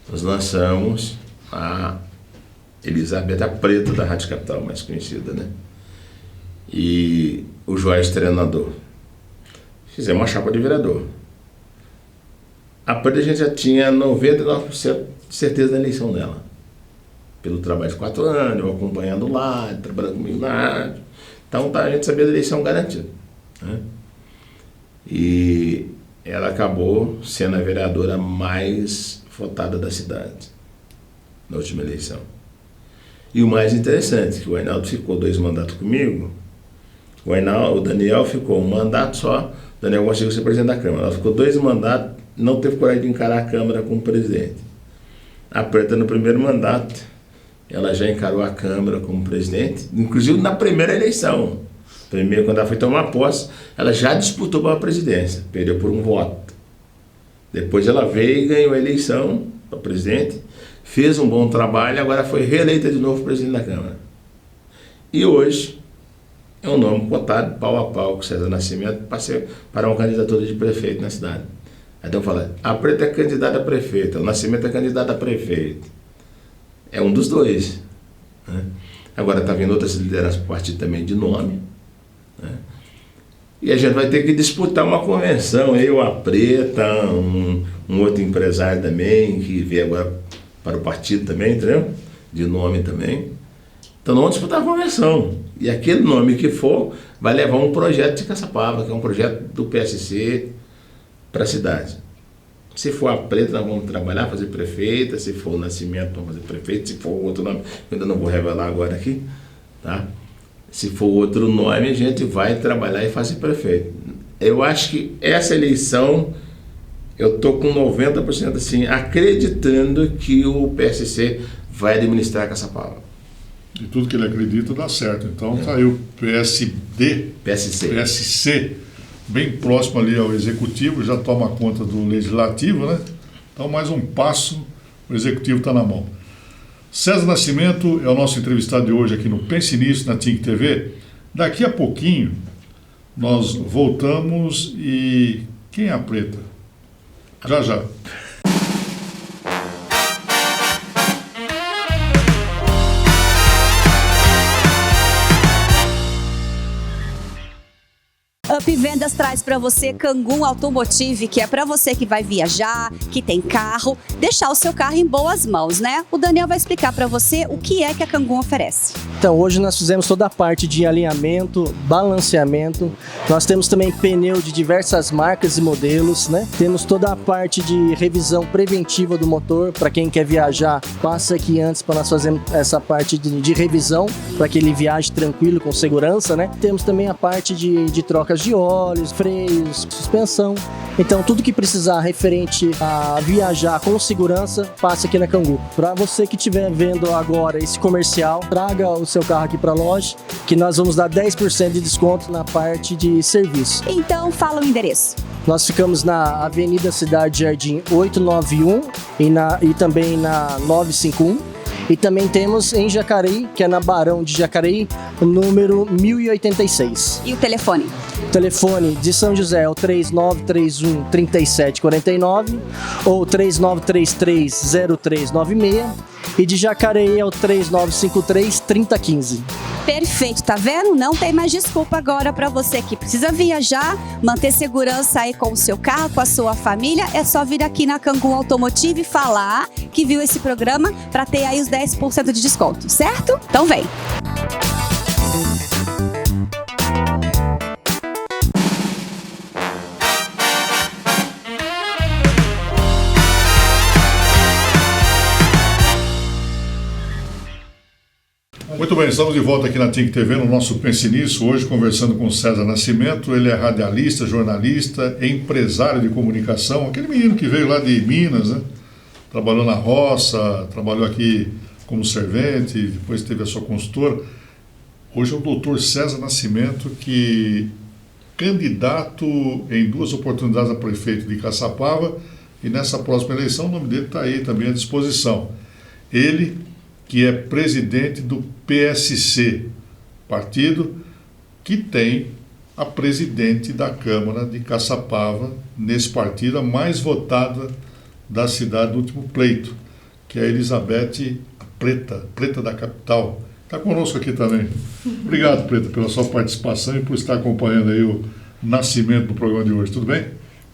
Nós lançamos a Elizabeth, a preta da Rádio Capital, mais conhecida, né? E o Jorge, treinador. Fizemos uma chapa de vereador. A preta a gente já tinha 99% de certeza da eleição dela. Pelo trabalho de 4 anos, eu acompanhando lá, trabalhando comigo na rádio. Então a gente sabia da eleição garantida, né? E ela acabou sendo a vereadora mais votada da cidade na última eleição. E o mais interessante, que o Arnaldo ficou 2 mandatos comigo, o Daniel ficou 1 mandato só, o Daniel conseguiu ser presidente da Câmara. Ela ficou 2 mandatos, não teve coragem de encarar a Câmara como presidente. A preta no primeiro mandato, ela já encarou a Câmara como presidente, inclusive na primeira eleição. Primeiro, quando ela foi tomar posse, ela já disputou para a presidência, perdeu por 1 voto. Depois ela veio e ganhou a eleição para presidente, fez um bom trabalho, agora foi reeleita de novo presidente da Câmara. E hoje é um nome cotado pau a pau com César Nascimento para uma candidatura de prefeito na cidade. Então fala, a preta é candidata a prefeita, o Nascimento é candidato a prefeito. É um dos dois, né? Agora está vindo outras lideranças por partido também de nome, né? E a gente vai ter que disputar uma convenção, eu, a preta, um outro empresário também, que veio agora para o partido também, entendeu? De nome também. Então nós vamos disputar a convenção. E aquele nome que for vai levar um projeto de Caçapava, que é um projeto do PSC para a cidade. Se for a preta, nós vamos trabalhar, fazer prefeita. Se for o Nascimento, vamos fazer prefeito. Se for outro nome, eu ainda não vou revelar agora aqui, tá? Se for outro nome, a gente vai trabalhar e fazer prefeito. Eu acho que essa eleição, eu estou com 90% assim, acreditando que o PSC vai administrar a Caçapava. E tudo que ele acredita dá certo. Então tá aí o PSC, bem próximo ali ao Executivo, já toma conta do Legislativo, né? Então mais um passo, o Executivo está na mão. César Nascimento é o nosso entrevistado de hoje aqui no Pense Nisso, na TIC TV. Daqui a pouquinho nós voltamos e quem é a preta? Já já. Up Vendas traz para você Kangoo Automotive, que é para você que vai viajar, que tem carro, deixar o seu carro em boas mãos, né? O Daniel vai explicar para você o que é que a Kangoo oferece. Então, hoje nós fizemos toda a parte de alinhamento, balanceamento. Nós temos também pneu de diversas marcas e modelos, né? Temos toda a parte de revisão preventiva do motor. Para quem quer viajar, passa aqui antes para nós fazermos essa parte de revisão, para que ele viaje tranquilo, com segurança, né? Temos também a parte de trocas de óleos, freios, suspensão. Então, tudo que precisar referente a viajar com segurança, passe aqui na Kangoo. Para você que estiver vendo agora esse comercial, traga o seu carro aqui para a loja, que nós vamos dar 10% de desconto na parte de serviço. Então, fala o endereço. Nós ficamos na Avenida Cidade Jardim 891 e também na 951. E também temos em Jacareí, que é na Barão de Jacareí, número 1086. E o telefone? O telefone de São José é o 3931-3749 ou 3933-0396 e de Jacareí é o 3953-3015. Perfeito, tá vendo? Não tem mais desculpa agora para você que precisa viajar, manter segurança aí com o seu carro, com a sua família. É só vir aqui na Kangoo Automotive e falar que viu esse programa para ter aí os 10% de desconto, certo? Então vem! Muito bem, estamos de volta aqui na TIC TV, no nosso Pense Nisso, hoje conversando com o César Nascimento. Ele é radialista, jornalista, empresário de comunicação, aquele menino que veio lá de Minas, né? Trabalhou na roça, trabalhou aqui como servente, depois teve a sua consultora. Hoje é o doutor César Nascimento, que candidato em 2 oportunidades a prefeito de Caçapava, e nessa próxima eleição o nome dele está aí também à disposição. Ele, que é presidente do PSC, partido que tem a presidente da Câmara de Caçapava, nesse partido, a mais votada da cidade no último pleito, que é a Elizabeth Preta da capital. Está conosco aqui também. Obrigado, Preta, pela sua participação e por estar acompanhando aí o nascimento do programa de hoje. Tudo bem?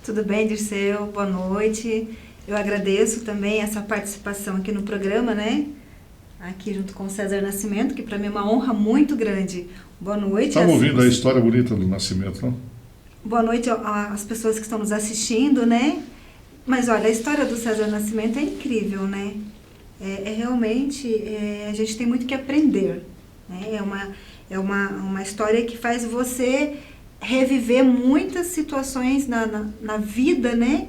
Tudo bem, Dirceu. Boa noite. Eu agradeço também essa participação aqui no programa, né? Aqui junto com o César Nascimento, que para mim é uma honra muito grande. Boa noite. Estamos ouvindo a história bonita do Nascimento, não? Boa noite às pessoas que estão nos assistindo, né? Mas olha, a história do César Nascimento é incrível, né? Realmente, a gente tem muito que aprender, né? É uma história que faz você reviver muitas situações na vida, né?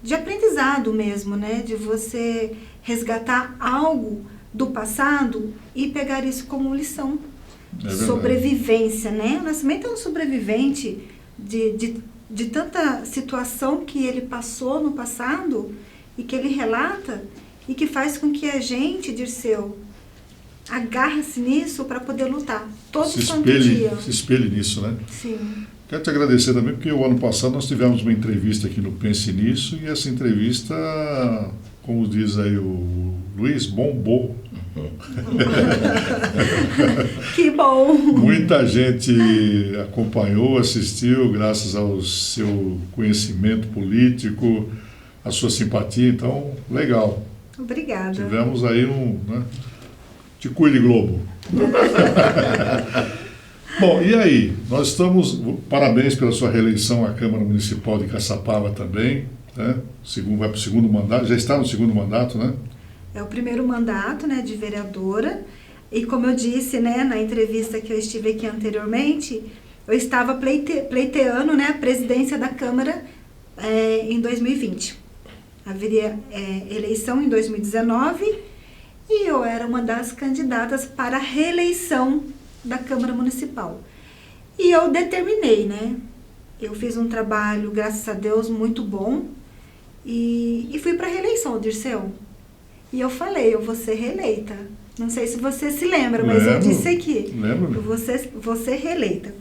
De aprendizado mesmo, né? De você resgatar algo do passado e pegar isso como lição. Sobrevivência, né? O Nascimento é um sobrevivente de tanta situação que ele passou no passado e que ele relata e que faz com que a gente, Dirceu, agarre-se nisso para poder lutar todo santo dia. Se espelhe nisso, né? Sim. Quero te agradecer também, porque o ano passado nós tivemos uma entrevista aqui no Pense Nisso, e essa entrevista, como diz aí o Luiz, bombou. Que bom! Muita gente acompanhou, assistiu, graças ao seu conhecimento político, a sua simpatia, então, legal. Obrigada. Tivemos aí né? Te cuide, Globo. Bom, e aí? Nós estamos... Parabéns pela sua reeleição à Câmara Municipal de Caçapava também, né? Vai para o segundo mandato, já está no segundo mandato, né? É o primeiro mandato, né, de vereadora, e como eu disse, né, na entrevista que eu estive aqui anteriormente, eu estava pleiteando, né, a presidência da Câmara em 2020. Haveria eleição em 2019 e eu era uma das candidatas para a reeleição da Câmara Municipal. E eu determinei, né, eu fiz um trabalho, graças a Deus, muito bom e fui para a reeleição, Dirceu. E eu falei, eu vou ser reeleita. Não sei se você se lembra, mas eu disse aqui. Lembro. Eu vou ser reeleita.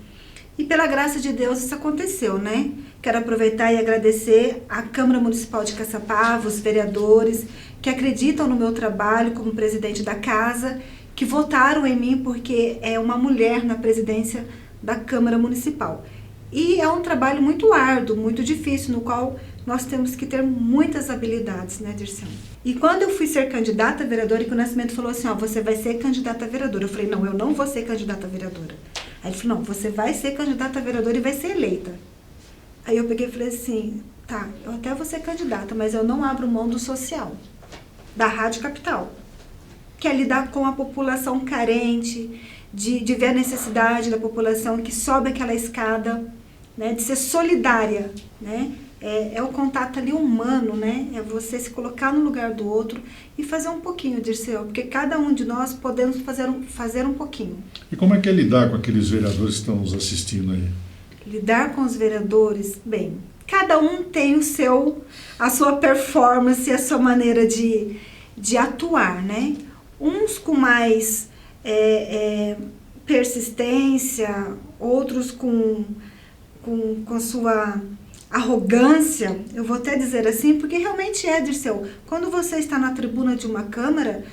E pela graça de Deus isso aconteceu, né? Quero aproveitar e agradecer à Câmara Municipal de Caçapava, os vereadores que acreditam no meu trabalho como presidente da casa, que votaram em mim porque é uma mulher na presidência da Câmara Municipal. E é um trabalho muito árduo, muito difícil, no qual nós temos que ter muitas habilidades, né, Dirceu? E quando eu fui ser candidata a vereadora, e que o Nascimento falou assim, ó, você vai ser candidata a vereadora. Eu falei, não, eu não vou ser candidata a vereadora. Aí ele falou, não, você vai ser candidata a vereadora e vai ser eleita. Aí eu peguei e falei assim, tá, eu até vou ser candidata, mas eu não abro mão do social, da Rádio Capital, que é lidar com a população carente, de ver a necessidade da população que sobe aquela escada, né, de ser solidária, né? É o contato ali humano, né? É você se colocar no lugar do outro e fazer um pouquinho, Dirceu, porque cada um de nós podemos fazer um pouquinho. E como é que é lidar com aqueles vereadores que estão nos assistindo aí? Lidar com os vereadores, bem, cada um tem a sua performance, a sua maneira de atuar, né? Uns com mais persistência, outros com sua arrogância, eu vou até dizer assim, porque realmente Dirceu, quando você está na tribuna de uma Câmara,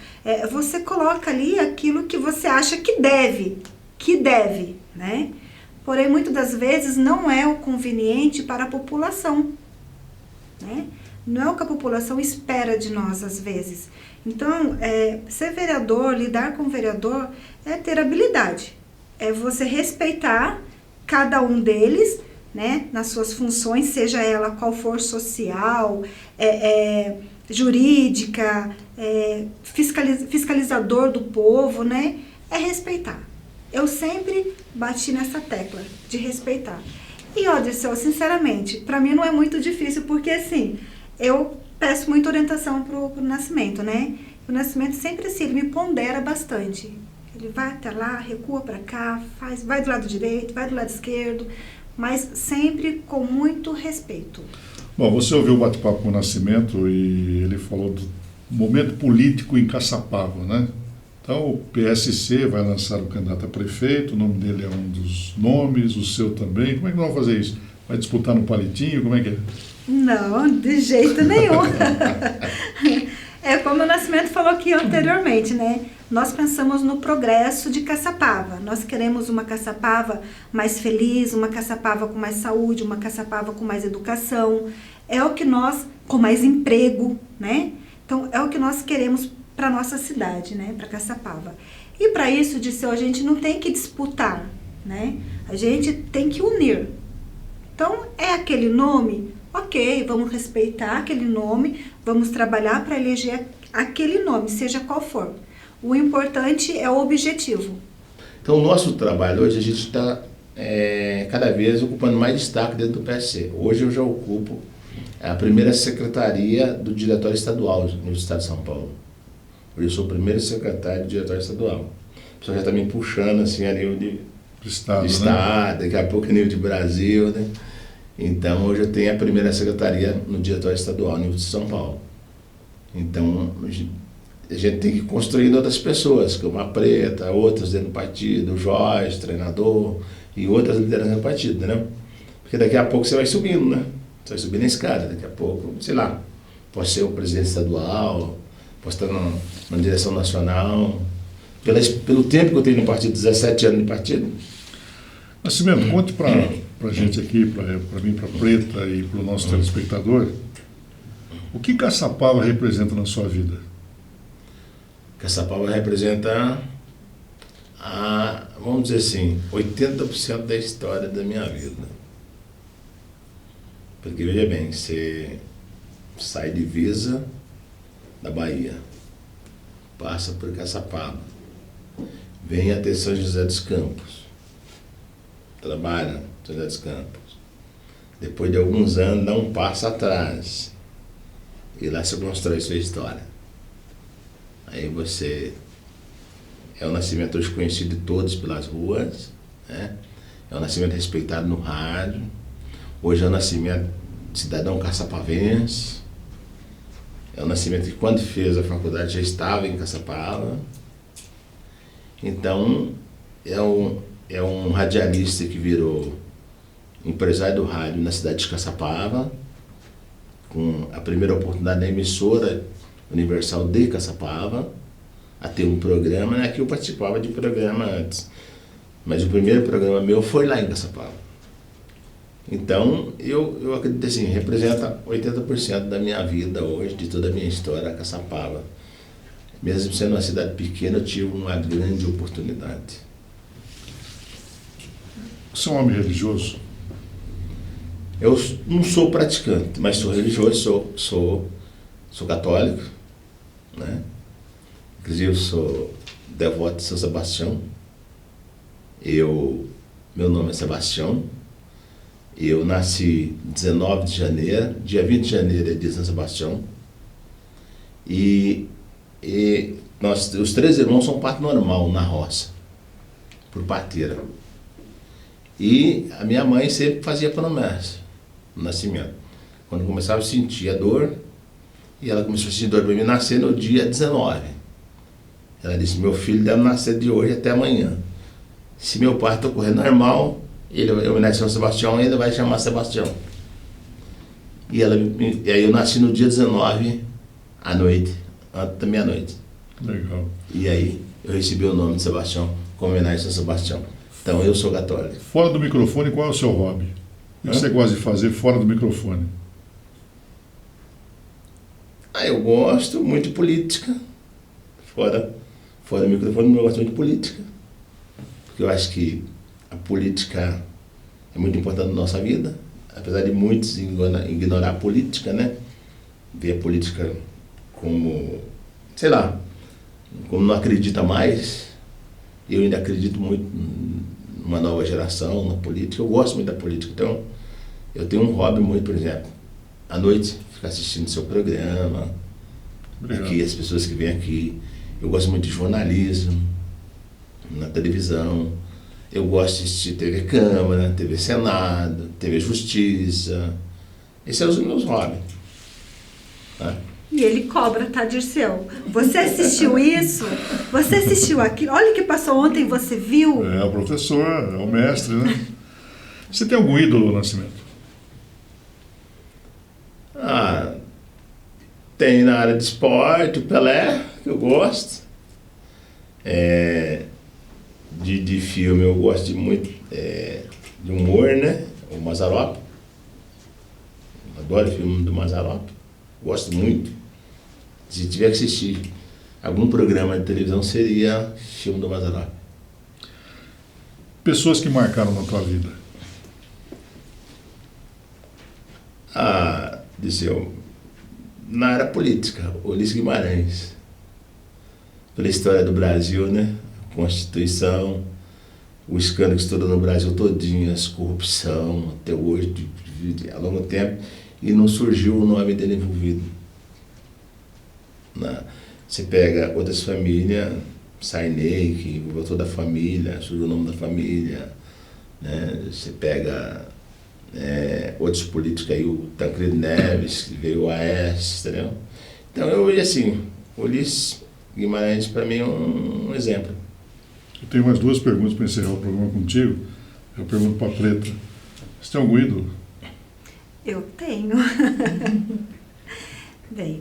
você coloca ali aquilo que você acha que deve, né? Porém, muitas das vezes não é o conveniente para a população, né? Não é o que a população espera de nós, às vezes. Então, ser vereador, lidar com o vereador, é ter habilidade. É você respeitar cada um deles, né, nas suas funções, seja ela qual for, social, jurídica, fiscalizador do povo, né? É respeitar. Eu sempre bati nessa tecla de respeitar. E, Dirceu, sinceramente, para mim não é muito difícil, porque assim, eu peço muita orientação pro Nascimento, né? O Nascimento sempre assim, ele me pondera bastante. Ele vai até lá, recua para cá, vai do lado direito, vai do lado esquerdo, mas sempre com muito respeito. Bom, você ouviu o bate-papo com o Nascimento e ele falou do momento político em Caçapava, né? Então, o PSC vai lançar o candidato a prefeito, o nome dele é um dos nomes, o seu também. Como é que nós vamos fazer isso? Vai disputar no palitinho? Como é que é? Não, de jeito nenhum. É como o Nascimento falou aqui anteriormente, né? Nós pensamos no progresso de Caçapava. Nós queremos uma Caçapava mais feliz, uma Caçapava com mais saúde, uma Caçapava com mais educação. É o que nós, com mais emprego, né? Então, é o que nós queremos para a nossa cidade, né? Para Caçapava. E para isso, Dirceu, a gente não tem que disputar, né? A gente tem que unir. Então, é aquele nome, ok, vamos respeitar aquele nome, vamos trabalhar para eleger aquele nome, seja qual for. O importante é o objetivo. Então, o nosso trabalho hoje, a gente está cada vez ocupando mais destaque dentro do PSC. Hoje eu já ocupo a primeira secretaria do Diretório Estadual no Estado de São Paulo. Hoje eu sou o primeiro secretário do Diretório Estadual. O pessoal já está me puxando assim, a nível de Estado, né? Daqui a pouco a nível de Brasil, né? Então, hoje eu tenho a primeira secretaria no Diretório Estadual, no nível de São Paulo. Então, a gente tem que construir outras pessoas, como a Preta, outras dentro do partido, o Jorge, treinador, e outras lideranças do partido, entendeu? Porque daqui a pouco você vai subindo, né? Você vai subir na escada, daqui a pouco, sei lá, pode ser o presidente estadual, pode estar na direção nacional. Pelo tempo que eu tenho no partido, 17 anos de partido. Nascimento, conte para a gente aqui, para mim, para a Preta e para o nosso telespectador, o que Caçapava representa na sua vida? Caçapava representa, vamos dizer assim, 80% da história da minha vida. Porque, veja bem, você sai de Visa, da Bahia, passa por Caçapava, vem até São José dos Campos, trabalha em São José dos Campos. Depois de alguns anos, dá um passo atrás e lá se constrói sua história. Aí você é um Nascimento hoje conhecido de todos pelas ruas, né? É um Nascimento respeitado no rádio. Hoje é um Nascimento cidadão caçapavense. É um Nascimento que quando fez a faculdade já estava em Caçapava. Então é um radialista que virou empresário do rádio na cidade de Caçapava, com a primeira oportunidade na emissora Universal de Caçapava, a ter um programa, né, que eu participava de programa antes, mas o primeiro programa meu foi lá em Caçapava. Então, eu acredito assim, representa 80% da minha vida hoje, de toda a minha história, Caçapava. Mesmo sendo uma cidade pequena, eu tive uma grande oportunidade. Você é um homem religioso? Eu não sou praticante, mas sou religioso, sou católico, né? Inclusive, sou devoto de São Sebastião. Meu nome é Sebastião. Eu nasci 19 de janeiro, dia 20 de janeiro é dia de São Sebastião. E nós, os 3 irmãos são parto normal na roça, por parteira. E a minha mãe sempre fazia promessa no nascimento. Quando começava a sentir a dor, e ela começou a sentir dor para mim nascer no dia 19. Ela disse, meu filho deve nascer de hoje até amanhã. Se meu parto ocorrer normal, eu nasci São Sebastião, ele vai chamar Sebastião. E aí eu nasci no dia 19, à noite, antes da meia-noite. Legal. E aí eu recebi o nome de Sebastião como homenagem a São Sebastião. Então eu sou católico. Fora do microfone, qual é o seu hobby? O que você gosta de fazer fora do microfone? Eu gosto muito de política. Fora do microfone, eu gosto muito de política. Porque eu acho que a política é muito importante na nossa vida. Apesar de muitos ignorar a política, né? Ver a política como, sei lá, como não acredita mais. Eu ainda acredito muito numa nova geração, na política. Eu gosto muito da política. Então, eu tenho um hobby muito, por exemplo, à noite, ficar assistindo seu programa. Obrigado. Aqui, as pessoas que vêm aqui. Eu gosto muito de jornalismo, na televisão. Eu gosto de assistir TV Câmara, TV Senado, TV Justiça. Esses são os meus hobbies. Tá? E ele cobra, tá, Dirceu? Você assistiu isso? Você assistiu aquilo? Olha o que passou ontem, você viu? É o professor, é o mestre, né? Você tem algum ídolo, Nascimento? Tem na área de esporte, o Pelé, que eu gosto. De filme eu gosto muito de humor, né? O Mazzaropi. Adoro o filme do Mazzaropi. Gosto muito. Se tiver que assistir algum programa de televisão, seria filme do Mazzaropi. Pessoas que marcaram na tua vida? Dizeu, na área política, Ulisses Guimarães. Pela história do Brasil, né? A Constituição, o escândalo que estourou no Brasil todinho, as corrupção, até hoje, há longo tempo, e não surgiu o nome dele envolvido. Você pega outras famílias, Sarney, que envolveu toda a família, surgiu o nome da família, né? Você pega outros políticos aí, o Tancredo Neves, que veio o Aécio, entendeu? Então eu vejo assim, Ulisses Guimarães para mim é um exemplo. Eu tenho mais 2 perguntas para encerrar o programa contigo. Eu pergunto para a Preta. Você tem algum ídolo? Eu tenho. Bem,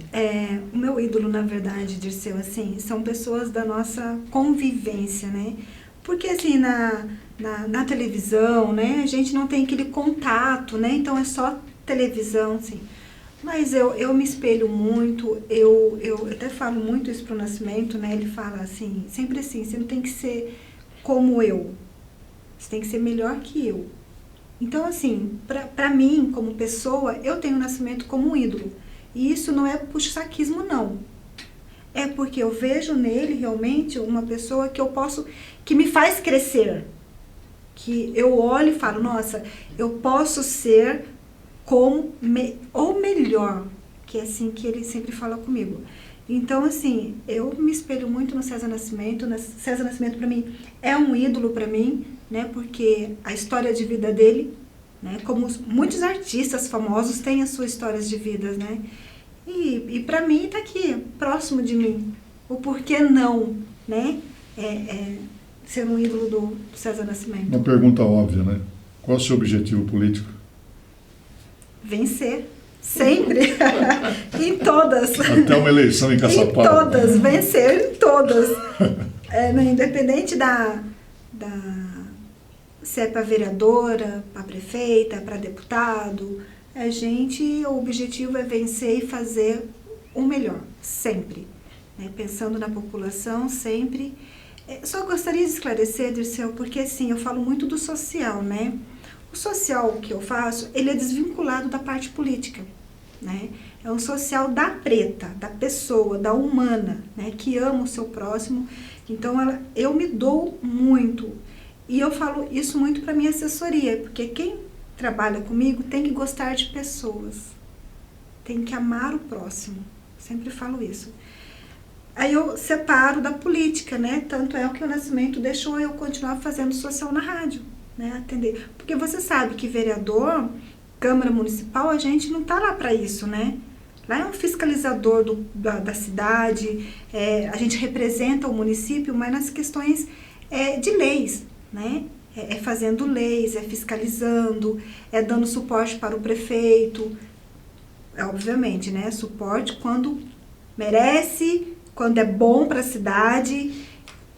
o meu ídolo, na verdade, Dirceu, assim, são pessoas da nossa convivência, né? Porque, assim, na televisão, né, a gente não tem aquele contato, né? Então, é só televisão, assim. Mas eu me espelho muito, eu até falo muito isso pro Nascimento, né? Ele fala assim, sempre assim, você não tem que ser como eu, você tem que ser melhor que eu. Então, assim, pra mim, como pessoa, eu tenho o Nascimento como um ídolo. E isso não é puxa-saquismo, não. É porque eu vejo nele, realmente, uma pessoa que me faz crescer. Que eu olho e falo, nossa, eu posso ser ou melhor, que é assim que ele sempre fala comigo. Então, assim, eu me espelho muito no César Nascimento. César Nascimento, para mim, é um ídolo para mim, né? Porque a história de vida dele, né? Como muitos artistas famosos têm as suas histórias de vida, né? E para mim está aqui, próximo de mim. O porquê não, né? Ser um ídolo do César Nascimento. Uma pergunta óbvia, né? Qual é o seu objetivo político? Vencer. Sempre. Em todas. Até uma eleição em Caçapava. Em todas. Vencer em todas. Independente se é para vereadora, para prefeita, para deputado, o objetivo é vencer e fazer o melhor, sempre. Né? Pensando na população, sempre. Só gostaria de esclarecer, Dirceu, porque assim, eu falo muito do social, né? O social que eu faço, ele é desvinculado da parte política, né? É um social da preta, da pessoa, da humana, né? Que ama o seu próximo. Então, eu me dou muito. E eu falo isso muito para minha assessoria, porque quem trabalha comigo tem que gostar de pessoas. Tem que amar o próximo. Sempre falo isso. Aí eu separo da política, né? Tanto é o que o Nascimento deixou eu continuar fazendo social na rádio, né? Atender. Porque você sabe que vereador, Câmara Municipal, a gente não tá lá para isso, né? Lá é um fiscalizador da cidade, a gente representa o município, mas nas questões de leis, né? É fazendo leis, é fiscalizando, é dando suporte para o prefeito, obviamente, né? Suporte quando merece, quando é bom para a cidade,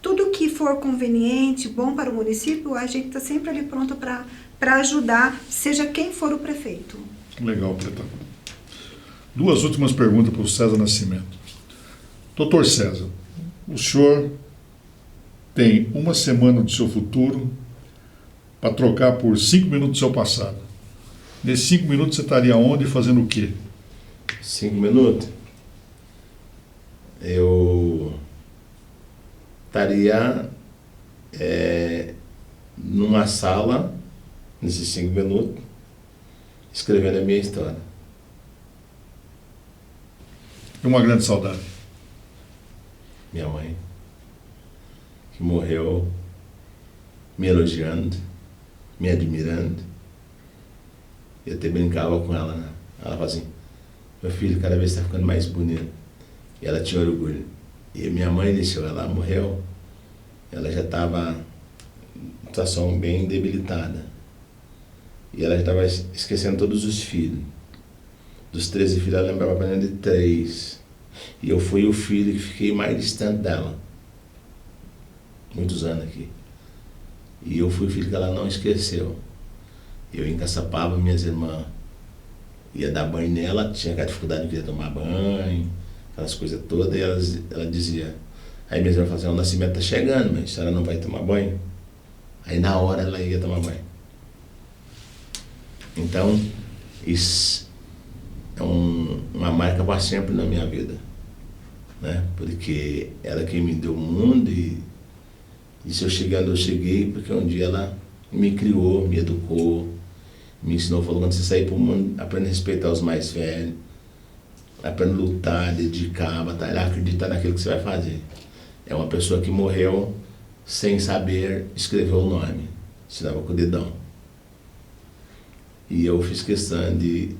tudo que for conveniente, bom para o município, a gente está sempre ali pronto para ajudar, seja quem for o prefeito. Legal, Preta. 2 últimas perguntas para o César Nascimento. Doutor César, o senhor tem uma semana do seu futuro para trocar por 5 minutos do seu passado. Nesses 5 minutos você estaria onde, fazendo o quê? 5 minutos? Eu estaria numa sala, nesses 5 minutos, escrevendo a minha história. E uma grande saudade. Minha mãe, que morreu me elogiando, me admirando. Eu até brincava com ela, né? Ela falava assim, meu filho, cada vez está ficando mais bonito. E ela tinha orgulho. E minha mãe deixou, ela morreu, ela já estava em situação bem debilitada. E ela já estava esquecendo todos os filhos. Dos 13 filhos, ela lembrava apenas de 3. E eu fui o filho que fiquei mais distante dela. Muitos anos aqui. E eu fui o filho que ela não esqueceu. Eu encaçapava minhas irmãs. Ia dar banho nela, tinha aquela dificuldade de querer tomar banho, aquelas coisas todas, e ela dizia. Aí minha irmã falava assim, o Nascimento está chegando, mas a senhora não vai tomar banho? Aí na hora ela ia tomar banho. Então, isso é uma marca para sempre na minha vida, né? Porque ela quem me deu o mundo e se eu chegando, eu cheguei porque um dia ela me criou, me educou, me ensinou, falou, quando você sair para o mundo, aprenda a respeitar os mais velhos, aprenda a lutar, dedicar, batalhar, acreditar naquilo que você vai fazer. É uma pessoa que morreu sem saber escrever o nome, assinava com o dedão. E eu fiz questão de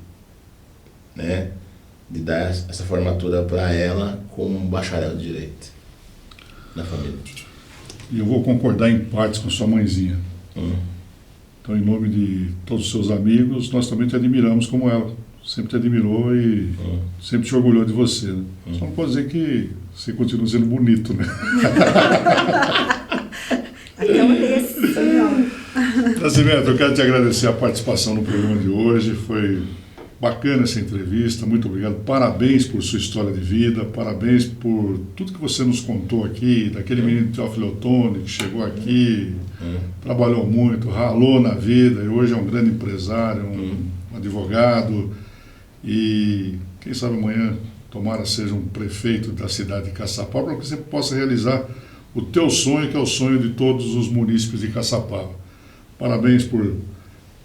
dar essa formatura para ela como um bacharel de Direito na família. E eu vou concordar em partes com sua mãezinha. Então, em nome de todos os seus amigos, nós também te admiramos como ela. Sempre te admirou e sempre se orgulhou de você. Né? Só não pode dizer que você continua sendo bonito, né? Até um desse, não. Nascimento, eu quero te agradecer a participação no programa de hoje. Foi bacana essa entrevista. Muito obrigado. Parabéns por sua história de vida. Parabéns por tudo que você nos contou aqui. Daquele menino Teófilo Otoni que chegou aqui, trabalhou muito, ralou na vida e hoje é um grande empresário, um advogado. E quem sabe amanhã, tomara seja um prefeito da cidade de Caçapava, para que você possa realizar o teu sonho, que é o sonho de todos os munícipes de Caçapava. Parabéns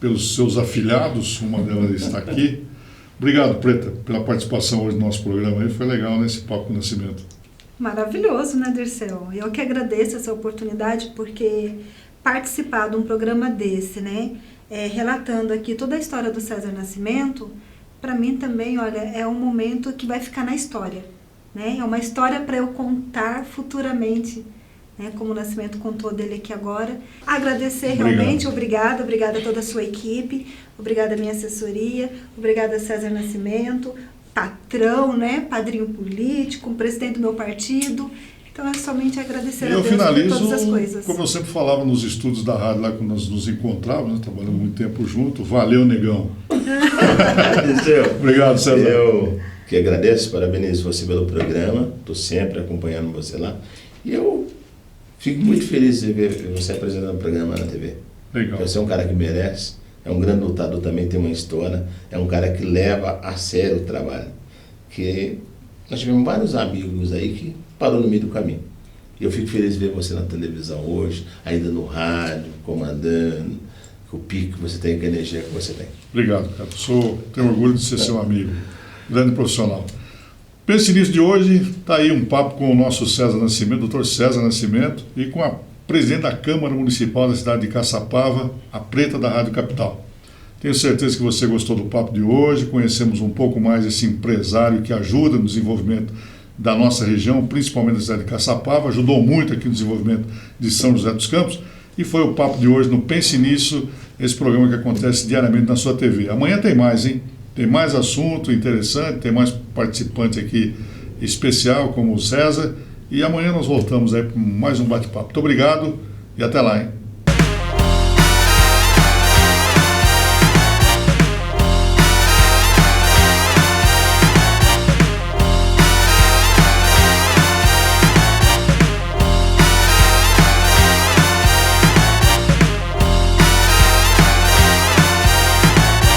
pelos seus afilhados, uma delas está aqui. Obrigado, Preta, pela participação hoje no nosso programa. Foi legal, né, esse Papo Nascimento. Maravilhoso, né, Dirceu? Eu que agradeço essa oportunidade, porque participar de um programa desse, né, relatando aqui toda a história do César Nascimento, para mim também, olha, é um momento que vai ficar na história, né? É uma história para eu contar futuramente, né? Como o Nascimento contou dele aqui agora. Agradecer realmente, obrigada a toda a sua equipe, obrigada à minha assessoria, obrigada a César Nascimento, patrão, né? Padrinho político, presidente do meu partido. Então, Então é somente agradecer E a eu Deus por finalizo, todas as coisas. como eu sempre falava nos estudos da rádio, lá quando nós nos encontrávamos, né, trabalhamos muito tempo junto. Valeu, negão. Obrigado, César. Eu que agradeço, parabenizo você pelo programa, estou sempre acompanhando você lá. E eu fico muito feliz de ver você apresentando o programa na TV. Legal. Você é um cara que merece, é um grande lutador também, tem uma história, é um cara que leva a sério o trabalho. Que nós tivemos vários amigos aí que parou no meio do caminho. E eu fico feliz de ver você na televisão hoje, ainda no rádio, comandando, com o pique que você tem, com a energia que você tem. Obrigado, cara. Tenho orgulho de ser seu amigo, grande profissional. Pense nisso de hoje, está aí um papo com o nosso César Nascimento, doutor César Nascimento, e com a presidente da Câmara Municipal da cidade de Caçapava, a Preta da Rádio Capital. Tenho certeza que você gostou do papo de hoje, conhecemos um pouco mais esse empresário que ajuda no desenvolvimento da nossa região, principalmente da cidade de Caçapava, ajudou muito aqui no desenvolvimento de São José dos Campos, e foi o papo de hoje no Pense Nisso, esse programa que acontece diariamente na sua TV. Amanhã tem mais, hein? Tem mais assunto interessante, tem mais participante aqui especial, como o César, e amanhã nós voltamos aí para mais um bate-papo. Muito obrigado e até lá, hein?